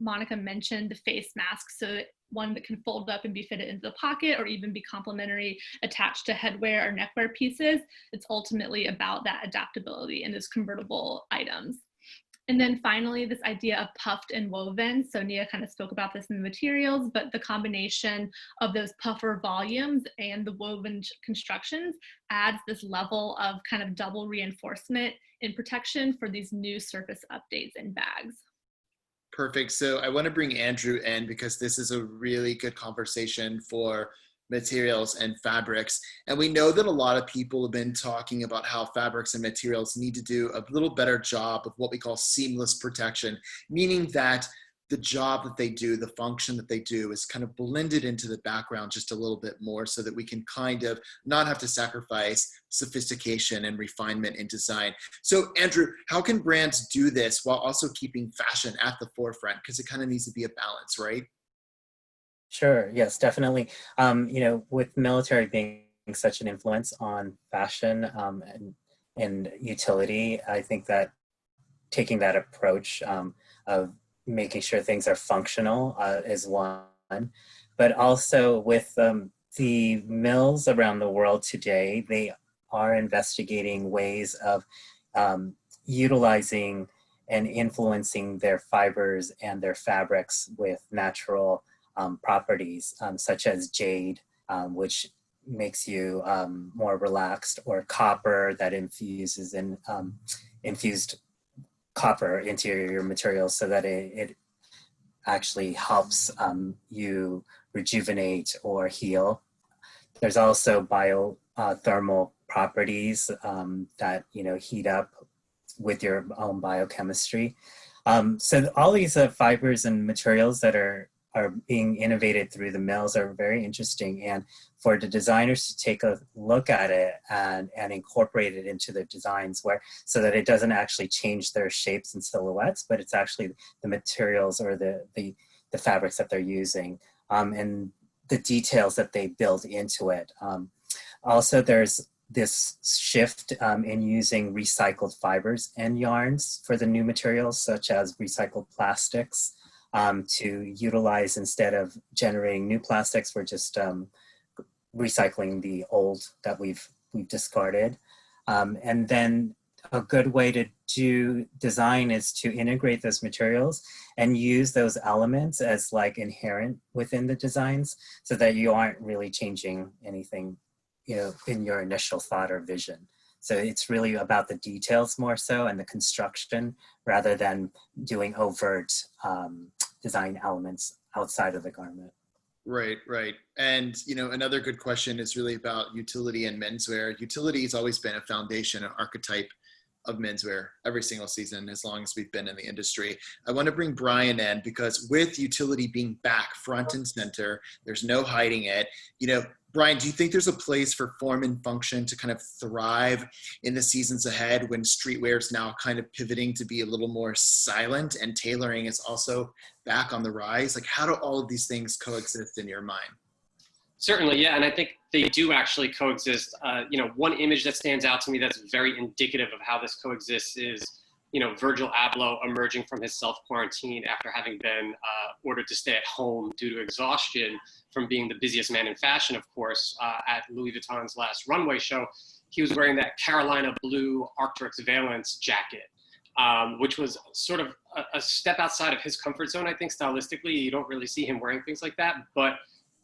Speaker 4: Monica mentioned, the face mask, so one that can fold up and be fitted into the pocket or even be complementary attached to headwear or neckwear pieces. It's ultimately about that adaptability in those convertible items. And then finally, this idea of puffed and woven. So Nia kind of spoke about this in the materials, but the combination of those puffer volumes and the woven constructions adds this level of kind of double reinforcement and protection for these new surface updates in bags.
Speaker 2: Perfect. So I want to bring Andrew in because this is a really good conversation for materials and fabrics. And we know that a lot of people have been talking about how fabrics and materials need to do a little better job of what we call seamless protection, meaning that the job that they do, the function that they do is kind of blended into the background just a little bit more so that we can kind of not have to sacrifice sophistication and refinement in design. So Andrew, how can brands do this while also keeping fashion at the forefront? Because it kind of needs to be a balance, right?
Speaker 6: Sure, yes, definitely. You know, with military being such an influence on fashion and utility, I think that taking that approach of making sure things are functional is one, but also with the mills around the world today, they are investigating ways of utilizing and influencing their fibers and their fabrics with natural properties, such as jade, which makes you more relaxed, or copper that infuses in infused copper into your materials so that it actually helps you rejuvenate or heal. There's also biothermal properties that, you know, heat up with your own biochemistry. So all these fibers and materials that are are being innovated through the mills are very interesting. And for the designers to take a look at it and incorporate it into their designs so that it doesn't actually change their shapes and silhouettes, but it's actually the materials or the fabrics that they're using, and the details that they build into it. Also, there's this shift in using recycled fibers and yarns for the new materials, such as recycled plastics, to utilize instead of generating new plastics. We're just recycling the old that we've discarded. And then a good way to do design is to integrate those materials and use those elements as like inherent within the designs, so that you aren't really changing anything, you know, in your initial thought or vision. So it's really about the details more so, and the construction, rather than doing overt design elements outside of the garment.
Speaker 2: Right, right. And, you know, another good question is really about utility in menswear. Utility has always been a foundation, an archetype of menswear every single season, as long as we've been in the industry. I want to bring Brian in, because with utility being back front and center, there's no hiding it. You know, Brian, do you think there's a place for form and function to kind of thrive in the seasons ahead, when streetwear is now kind of pivoting to be a little more silent and tailoring is also back on the rise? Like, how do all of these things coexist in your mind?
Speaker 8: Certainly, yeah, and I think they do actually coexist. You know, one image that stands out to me that's very indicative of how this coexists is, you know, Virgil Abloh emerging from his self-quarantine after having been ordered to stay at home due to exhaustion from being the busiest man in fashion, of course, at Louis Vuitton's last runway show. He was wearing that Carolina blue Arc'teryx Valence jacket, which was sort of a step outside of his comfort zone, I think, stylistically. You don't really see him wearing things like that, but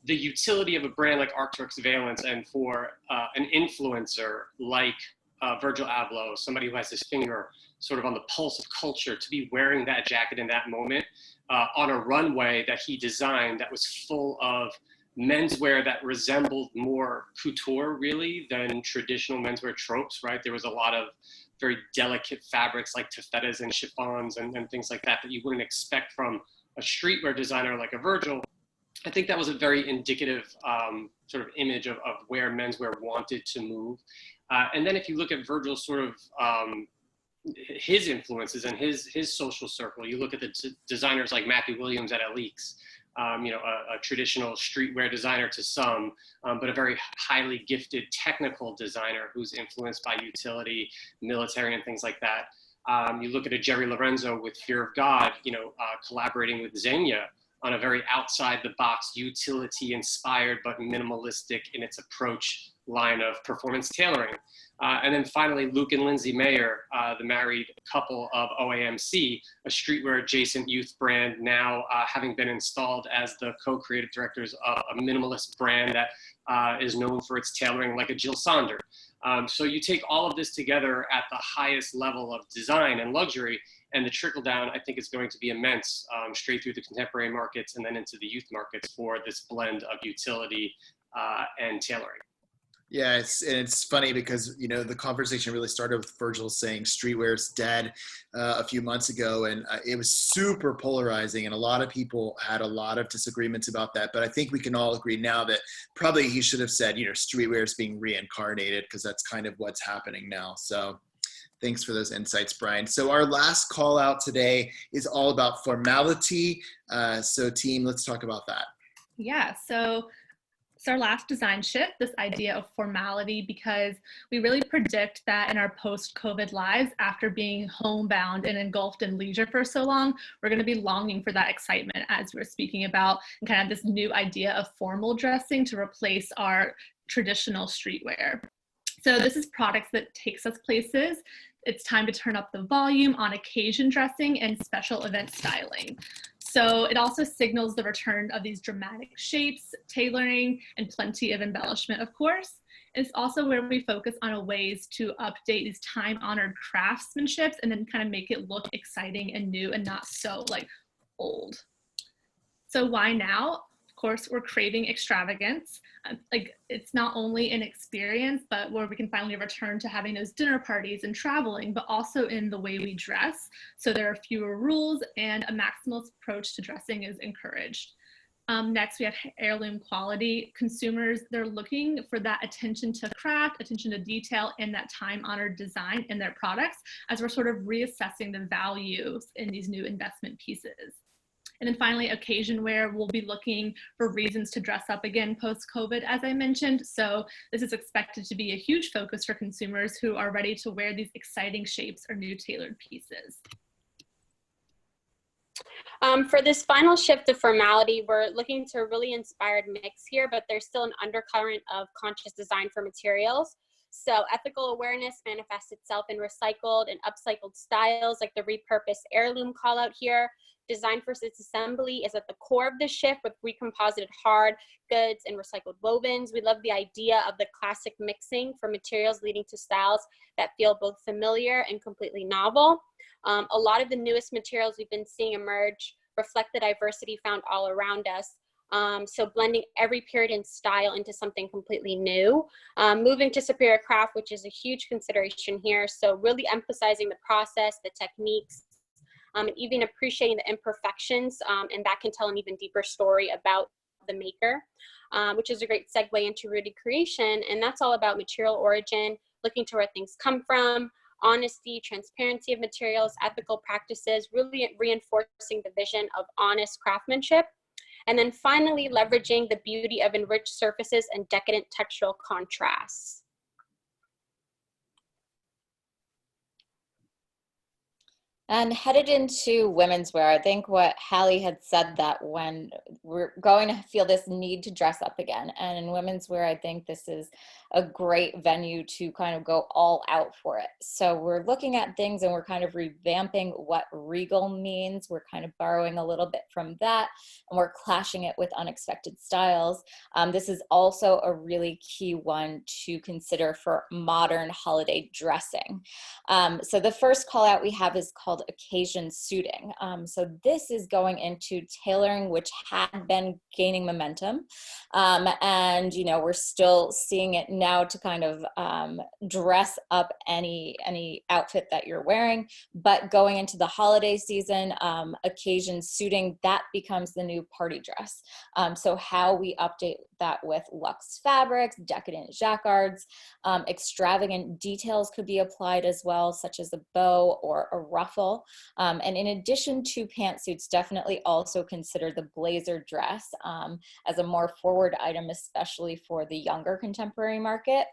Speaker 8: the utility of a brand like Arc'teryx Valence, and for an influencer like Virgil Abloh, somebody who has his finger sort of on the pulse of culture, to be wearing that jacket in that moment on a runway that he designed that was full of menswear that resembled more couture, really, than traditional menswear tropes, right? There was a lot of very delicate fabrics like taffetas and chiffons and things like that you wouldn't expect from a streetwear designer like a Virgil. I think that was a very indicative sort of image of where menswear wanted to move. And then if you look at Virgil's sort of his influences and his social circle, you look at the designers like Matthew Williams at Alix, you know, a traditional streetwear designer to some, but a very highly gifted technical designer who's influenced by utility, military, and things like that. You look at a Jerry Lorenzo with Fear of God, you know, collaborating with Xenia on a very outside the box, utility inspired but minimalistic in its approach line of performance tailoring. And then finally, Luke and Lindsay Mayer, the married couple of OAMC, a streetwear adjacent youth brand, now having been installed as the co-creative directors of a minimalist brand that is known for its tailoring like a Jill Sander. So you take all of this together at the highest level of design and luxury, and the trickle down, I think, is going to be immense, straight through the contemporary markets and then into the youth markets for this blend of utility and tailoring.
Speaker 2: Yeah, it's funny because, you know, the conversation really started with Virgil saying streetwear is dead a few months ago, and it was super polarizing, and a lot of people had a lot of disagreements about that. But I think we can all agree now that probably he should have said, you know, streetwear is being reincarnated, because that's kind of what's happening now. So thanks for those insights, Brian. So our last call out today is all about formality. So team, let's talk about that.
Speaker 4: Yeah, so it's our last design shift, this idea of formality, because we really predict that in our post-COVID lives, after being homebound and engulfed in leisure for so long, we're going to be longing for that excitement, as we're speaking about, and kind of this new idea of formal dressing to replace our traditional streetwear. So this is products that takes us places. It's time to turn up the volume on occasion dressing and special event styling. So it also signals the return of these dramatic shapes, tailoring, and plenty of embellishment, of course. It's also where we focus on ways to update these time-honored craftsmanships and then kind of make it look exciting and new and not so like old. So why now? Of course, we're craving extravagance. Like, it's not only an experience, but where we can finally return to having those dinner parties and traveling, but also in the way we dress. So there are fewer rules and a maximalist approach to dressing is encouraged. Next, we have heirloom quality. Consumers, they're looking for that attention to craft, attention to detail, and that time-honored design in their products as we're sort of reassessing the values in these new investment pieces. And then finally, occasion wear, we'll be looking for reasons to dress up again post-COVID, as I mentioned. So this is expected to be a huge focus for consumers who are ready to wear these exciting shapes or new tailored pieces.
Speaker 5: For this final shift of formality, we're looking to a really inspired mix here, but there's still an undercurrent of conscious design for materials. So ethical awareness manifests itself in recycled and upcycled styles, like the repurposed heirloom call out here. Design for its assembly is at the core of the shift, with recomposited hard goods and recycled wovens. We love the idea of the classic mixing for materials, leading to styles that feel both familiar and completely novel. A lot of the newest materials we've been seeing emerge reflect the diversity found all around us. So blending every period and style into something completely new. Moving to superior craft, which is a huge consideration here. So really emphasizing the process, the techniques, and even appreciating the imperfections, and that can tell an even deeper story about the maker, which is a great segue into rooted creation. And that's all about material origin, looking to where things come from, honesty, transparency of materials, ethical practices, really reinforcing the vision of honest craftsmanship. And then finally, leveraging the beauty of enriched surfaces and decadent textural contrasts.
Speaker 3: And headed into women's wear, I think what Hallie had said, that when we're going to feel this need to dress up again, and in women's wear, I think this is a great venue to kind of go all out for it. So we're looking at things and we're kind of revamping what regal means. We're kind of borrowing a little bit from that, and we're clashing it with unexpected styles. This is also a really key one to consider for modern holiday dressing. So the first call out we have is called occasion suiting. So this is going into tailoring, which had been gaining momentum. And, you know, we're still seeing it now to kind of dress up any outfit that you're wearing, but going into the holiday season, occasion suiting, that becomes the new party dress. So how we update that with luxe fabrics, decadent jacquards, extravagant details could be applied as well, such as a bow or a ruffle. And in addition to pantsuits, definitely also consider the blazer dress as a more forward item, especially for the younger contemporary market.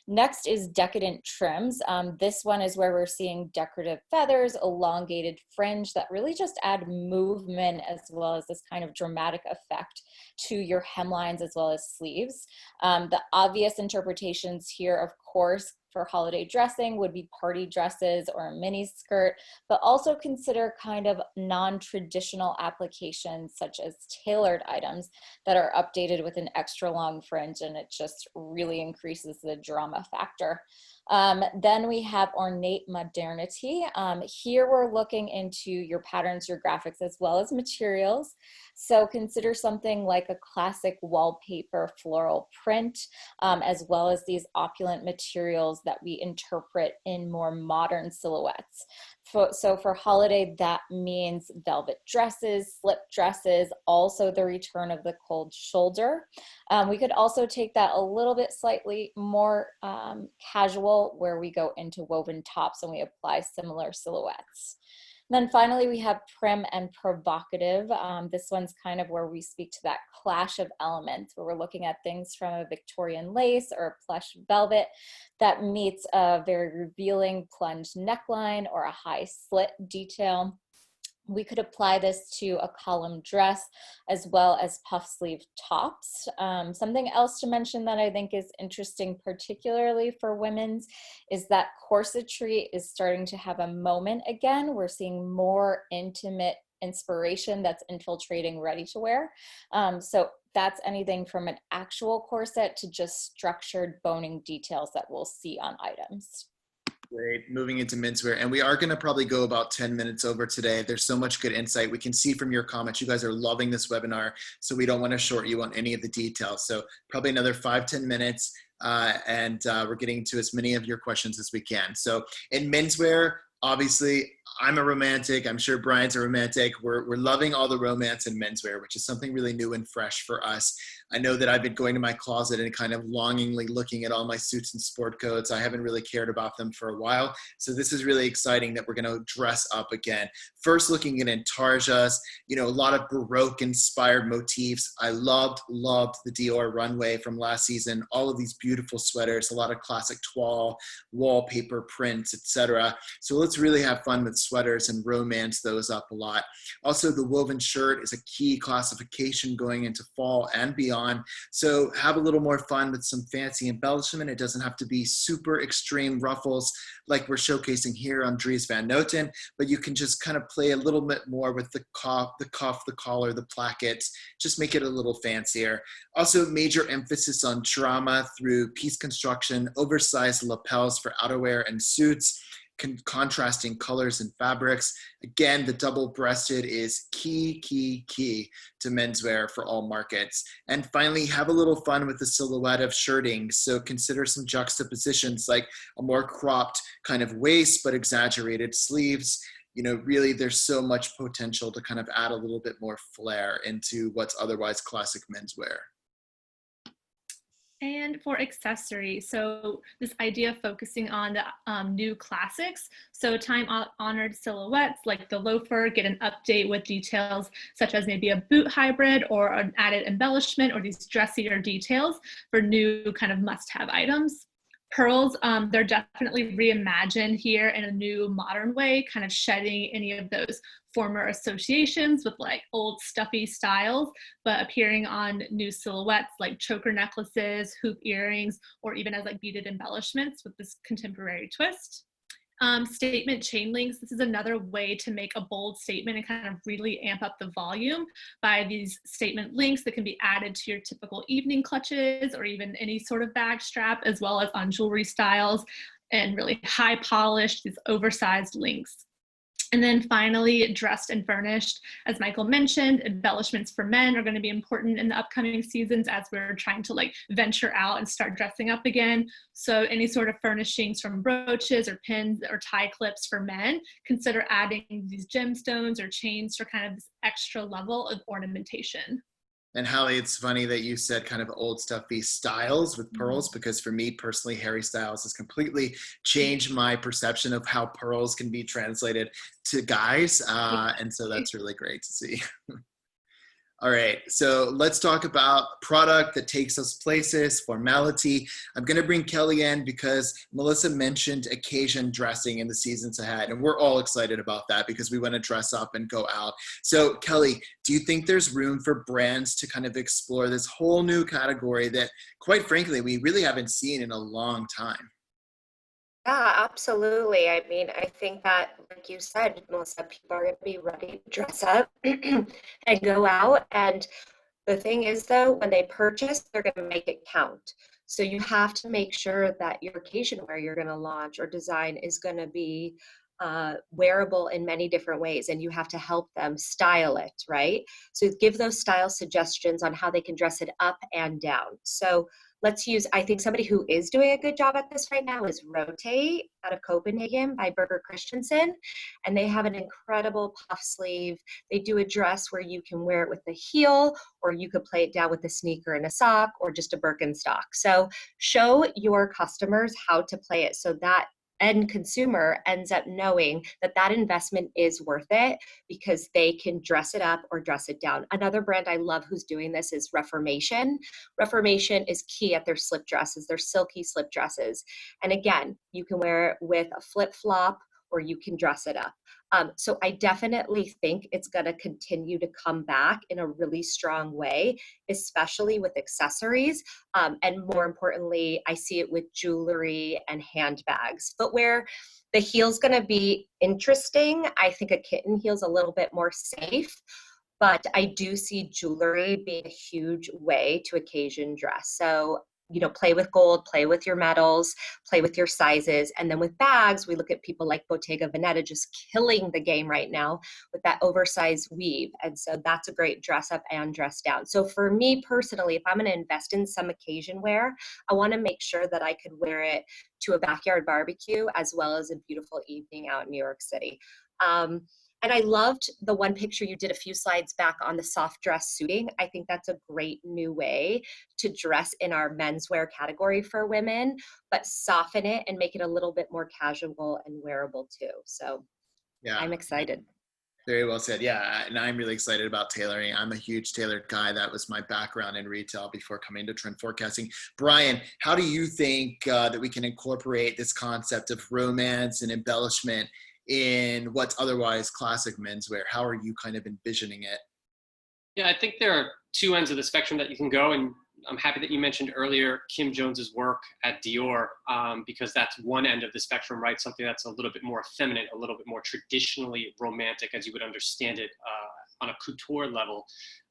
Speaker 3: Next is decadent trims. This one is where we're seeing decorative feathers, elongated fringe that really just add movement, as well as this kind of dramatic effect to your hemlines as well as sleeves. The obvious interpretations here, of course, for holiday dressing would be party dresses or a mini skirt, but also consider kind of non-traditional applications such as tailored items that are updated with an extra long fringe, and it just really increases the drama factor. Then we have ornate modernity. Here we're looking into your patterns, your graphics, as well as materials. So consider something like a classic wallpaper floral print, as well as these opulent materials that we interpret in more modern silhouettes. So for holiday, that means velvet dresses, slip dresses, also the return of the cold shoulder. We could also take that a little bit slightly more casual, where we go into woven tops and we apply similar silhouettes. And then finally, we have prim and provocative. This one's kind of where we speak to that clash of elements, where we're looking at things from a Victorian lace or a plush velvet that meets a very revealing plunged neckline or a high slit detail. We could apply this to a column dress as well as puff sleeve tops. Something else to mention that I think is interesting, particularly for women's, is that corsetry is starting to have a moment again. We're seeing more intimate inspiration that's infiltrating ready to wear. So that's anything from an actual corset to just structured boning details that we'll see on items.
Speaker 2: Great. Moving into menswear. And we are going to probably go about 10 minutes over today. There's so much good insight. We can see from your comments, you guys are loving this webinar. So we don't want to short you on any of the details. So probably another 5-10 minutes. And we're getting to as many of your questions as we can. So in menswear, obviously, I'm a romantic. I'm sure Brian's a romantic. We're loving all the romance in menswear, which is something really new and fresh for us. I know that I've been going to my closet and kind of longingly looking at all my suits and sport coats. I haven't really cared about them for a while. So this is really exciting that we're going to dress up again. First, looking at Intarsias, you know, a lot of Baroque inspired motifs. I loved the Dior runway from last season. All of these beautiful sweaters, a lot of classic toile, wallpaper prints, etc. So let's really have fun with sweaters and romance those up a lot. Also, the woven shirt is a key classification going into fall and beyond. So have a little more fun with some fancy embellishment. It doesn't have to be super extreme ruffles like we're showcasing here on Dries Van Noten, but you can just kind of play a little bit more with the cuff, the collar, the plackets, just make it a little fancier. Also, major emphasis on drama through piece construction, oversized lapels for outerwear and suits, contrasting colors and fabrics. Again, the double-breasted is key to menswear for all markets. And finally, have a little fun with the silhouette of shirting. So consider some juxtapositions like a more cropped kind of waist, but exaggerated sleeves. You know, really, there's so much potential to kind of add a little bit more flair into what's otherwise classic menswear.
Speaker 4: And for accessories, so this idea of focusing on the new classics, so time-honored silhouettes like the loafer get an update with details such as maybe a boot hybrid or an added embellishment or these dressier details for new kind of must-have items. Pearls, they're definitely reimagined here in a new modern way, kind of shedding any of those former associations with like old stuffy styles, but appearing on new silhouettes like choker necklaces, hoop earrings, or even as like beaded embellishments with this contemporary twist. Statement chain links, this is another way to make a bold statement and kind of really amp up the volume by these statement links that can be added to your typical evening clutches or even any sort of bag strap, as well as on jewelry styles, and really high polished, these oversized links. And then finally, dressed and furnished. As Michael mentioned, embellishments for men are going to be important in the upcoming seasons as we're trying to like venture out and start dressing up again. So any sort of furnishings from brooches or pins or tie clips for men, consider adding these gemstones or chains for kind of this extra level of ornamentation.
Speaker 2: And Hallie, it's funny that you said kind of old stuffy styles with pearls, because for me personally, Harry Styles has completely changed my perception of how pearls can be translated to guys. And so that's really great to see. All right, so let's talk about product that takes us places, formality. I'm gonna bring Kelly in because Melissa mentioned occasion dressing in the seasons ahead, and we're all excited about that because we wanna dress up and go out. So Kelly, do you think there's room for brands to kind of explore this whole new category that, quite frankly, we really haven't seen in a long time?
Speaker 7: Yeah, absolutely. I mean, I think that, like you said, Melissa, people are going to be ready to dress up and go out. And the thing is, though, when they purchase, they're going to make it count. So you have to make sure that your occasion wear you're going to launch or design is going to be wearable in many different ways, and you have to help them style it, right? So give those style suggestions on how they can dress it up and down. So let's use, I think somebody who is doing a good job at this right now is Rotate out of Copenhagen by Birger Christensen. And they have an incredible puff sleeve. They do a dress where you can wear it with the heel, or you could play it down with a sneaker and a sock, or just a Birkenstock. So show your customers how to play it so that end consumer ends up knowing that that investment is worth it because they can dress it up or dress it down. Another brand I love who's doing this is Reformation. Reformation is key at their slip dresses, their silky slip dresses. And again, you can wear it with a flip-flop or you can dress it up. So I definitely think it's going to continue to come back in a really strong way, especially with accessories. And more importantly, I see it with jewelry and handbags. Footwear, the heel's going to be interesting. I think a kitten heel's a little bit more safe, but I do see jewelry being a huge way to occasion dress. So you know, play with gold, play with your metals, play with your sizes. And then with bags, we look at people like Bottega Veneta just killing the game right now with that oversized weave. And so that's a great dress up and dress down. So for me personally, if I'm going to invest in some occasion wear, I want to make sure that I could wear it to a backyard barbecue as well as a beautiful evening out in New York City. And I loved the one picture you did a few slides back on the soft dress suiting. I think that's a great new way to dress in our menswear category for women, but soften it and make it a little bit more casual and wearable too. So yeah, I'm excited.
Speaker 2: Very well said. Yeah, and I'm really excited about tailoring. I'm a huge tailored guy. That was my background in retail before coming to trend forecasting. Brian, how do you think that we can incorporate this concept of romance and embellishment in what's otherwise classic menswear? How are you kind of envisioning it?
Speaker 8: Yeah, I think there are two ends of the spectrum that you can go, and I'm happy that you mentioned earlier Kim Jones's work at Dior, because that's one end of the spectrum, right? Something that's a little bit more feminine, a little bit more traditionally romantic, as you would understand it on a couture level.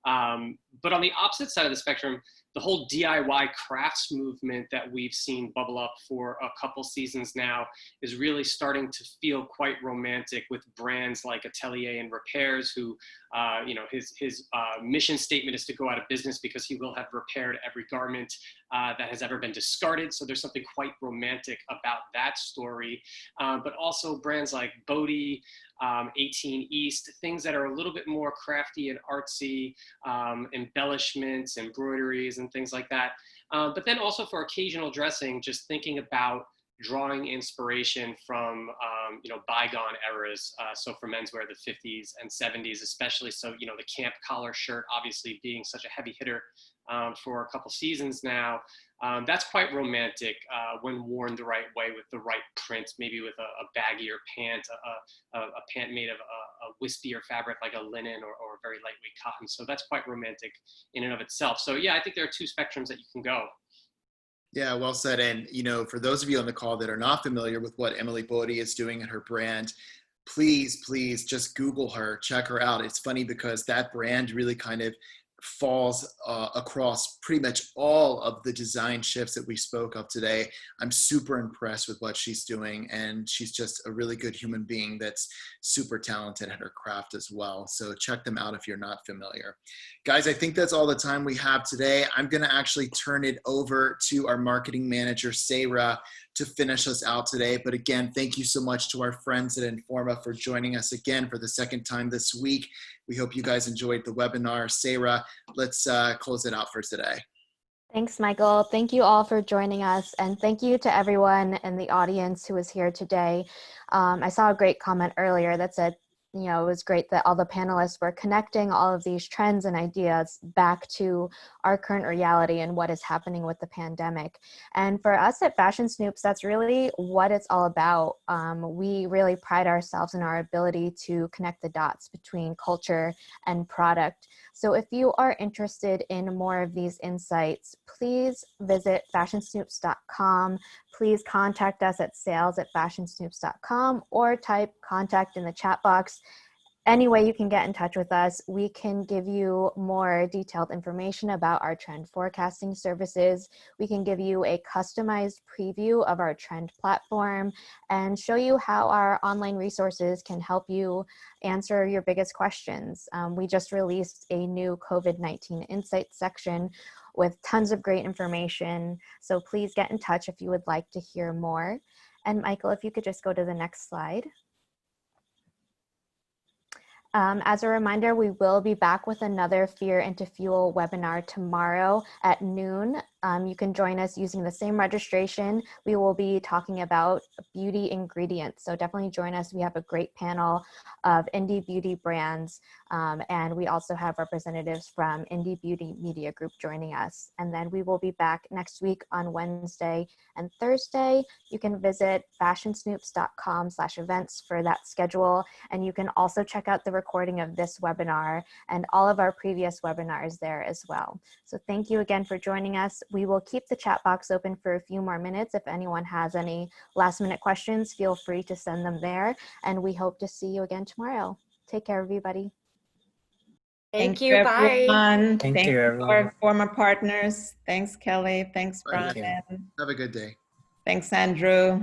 Speaker 8: But on the opposite side of the spectrum, the whole DIY crafts movement that we've seen bubble up for a couple seasons now is really starting to feel quite romantic, with brands like Atelier and Repairs, who, his mission statement is to go out of business because he will have repaired every garment that has ever been discarded. So there's something quite romantic about that story. But also brands like Bodhi, 18 East, things that are a little bit more crafty and artsy, embellishments, embroideries, and things like that. But then also for occasional dressing, just thinking about drawing inspiration from bygone eras. So for menswear, the 50s and 70s, especially. So the camp collar shirt, obviously being such a heavy hitter for a couple seasons now. That's quite romantic when worn the right way, with the right print, maybe with a baggier pant, a pant made of a wispier fabric like a linen or very lightweight cotton. So that's quite romantic in and of itself. So yeah, I think there are two spectrums that you can go.
Speaker 2: Yeah, well said. And, for those of you on the call that are not familiar with what Emily Bodhi is doing at her brand, please just Google her, check her out. It's funny because that brand really kind of falls across pretty much all of the design shifts that we spoke of today. I'm super impressed with what she's doing, and she's just a really good human being that's super talented at her craft as well. So check them out if you're not familiar. Guys, I think that's all the time we have today. I'm going to actually turn it over to our marketing manager, Sarah, to finish us out today. But again, thank you so much to our friends at Informa for joining us again for the second time this week. We hope you guys enjoyed the webinar. Sarah, let's close it out for today.
Speaker 9: Thanks, Michael. Thank you all for joining us. And thank you to everyone in the audience who was here today. I saw a great comment earlier that said, it was great that all the panelists were connecting all of these trends and ideas back to our current reality and what is happening with the pandemic. And for us at Fashion Snoops, that's really what it's all about. We really pride ourselves in our ability to connect the dots between culture and product. So if you are interested in more of these insights, please visit fashionsnoops.com. Please contact us at sales@fashionsnoops.com or type contact in the chat box. Any way you can get in touch with us, we can give you more detailed information about our trend forecasting services. We can give you a customized preview of our trend platform and show you how our online resources can help you answer your biggest questions. We just released a new COVID-19 Insights section with tons of great information. So please get in touch if you would like to hear more. And Michael, if you could just go to the next slide. As a reminder, we will be back with another Fear into Fuel webinar tomorrow at noon. You can join us using the same registration. We will be talking about beauty ingredients, so definitely join us. We have a great panel of indie beauty brands, and we also have representatives from Indie Beauty Media Group joining us. And then we will be back next week on Wednesday and Thursday. You can visit fashionsnoops.com/events for that schedule, and you can also check out the recording of this webinar and all of our previous webinars there as well. So thank you again for joining us. We will keep the chat box open for a few more minutes. If anyone has any last minute questions, feel free to send them there. And we hope to see you again tomorrow. Take care, everybody.
Speaker 7: Thank you. Bye.
Speaker 1: Everyone.
Speaker 6: Thank you, everyone.
Speaker 1: Our former partners. Thanks, Kelly. Thanks, Brian.
Speaker 2: Have a good day.
Speaker 1: Thanks, Andrew.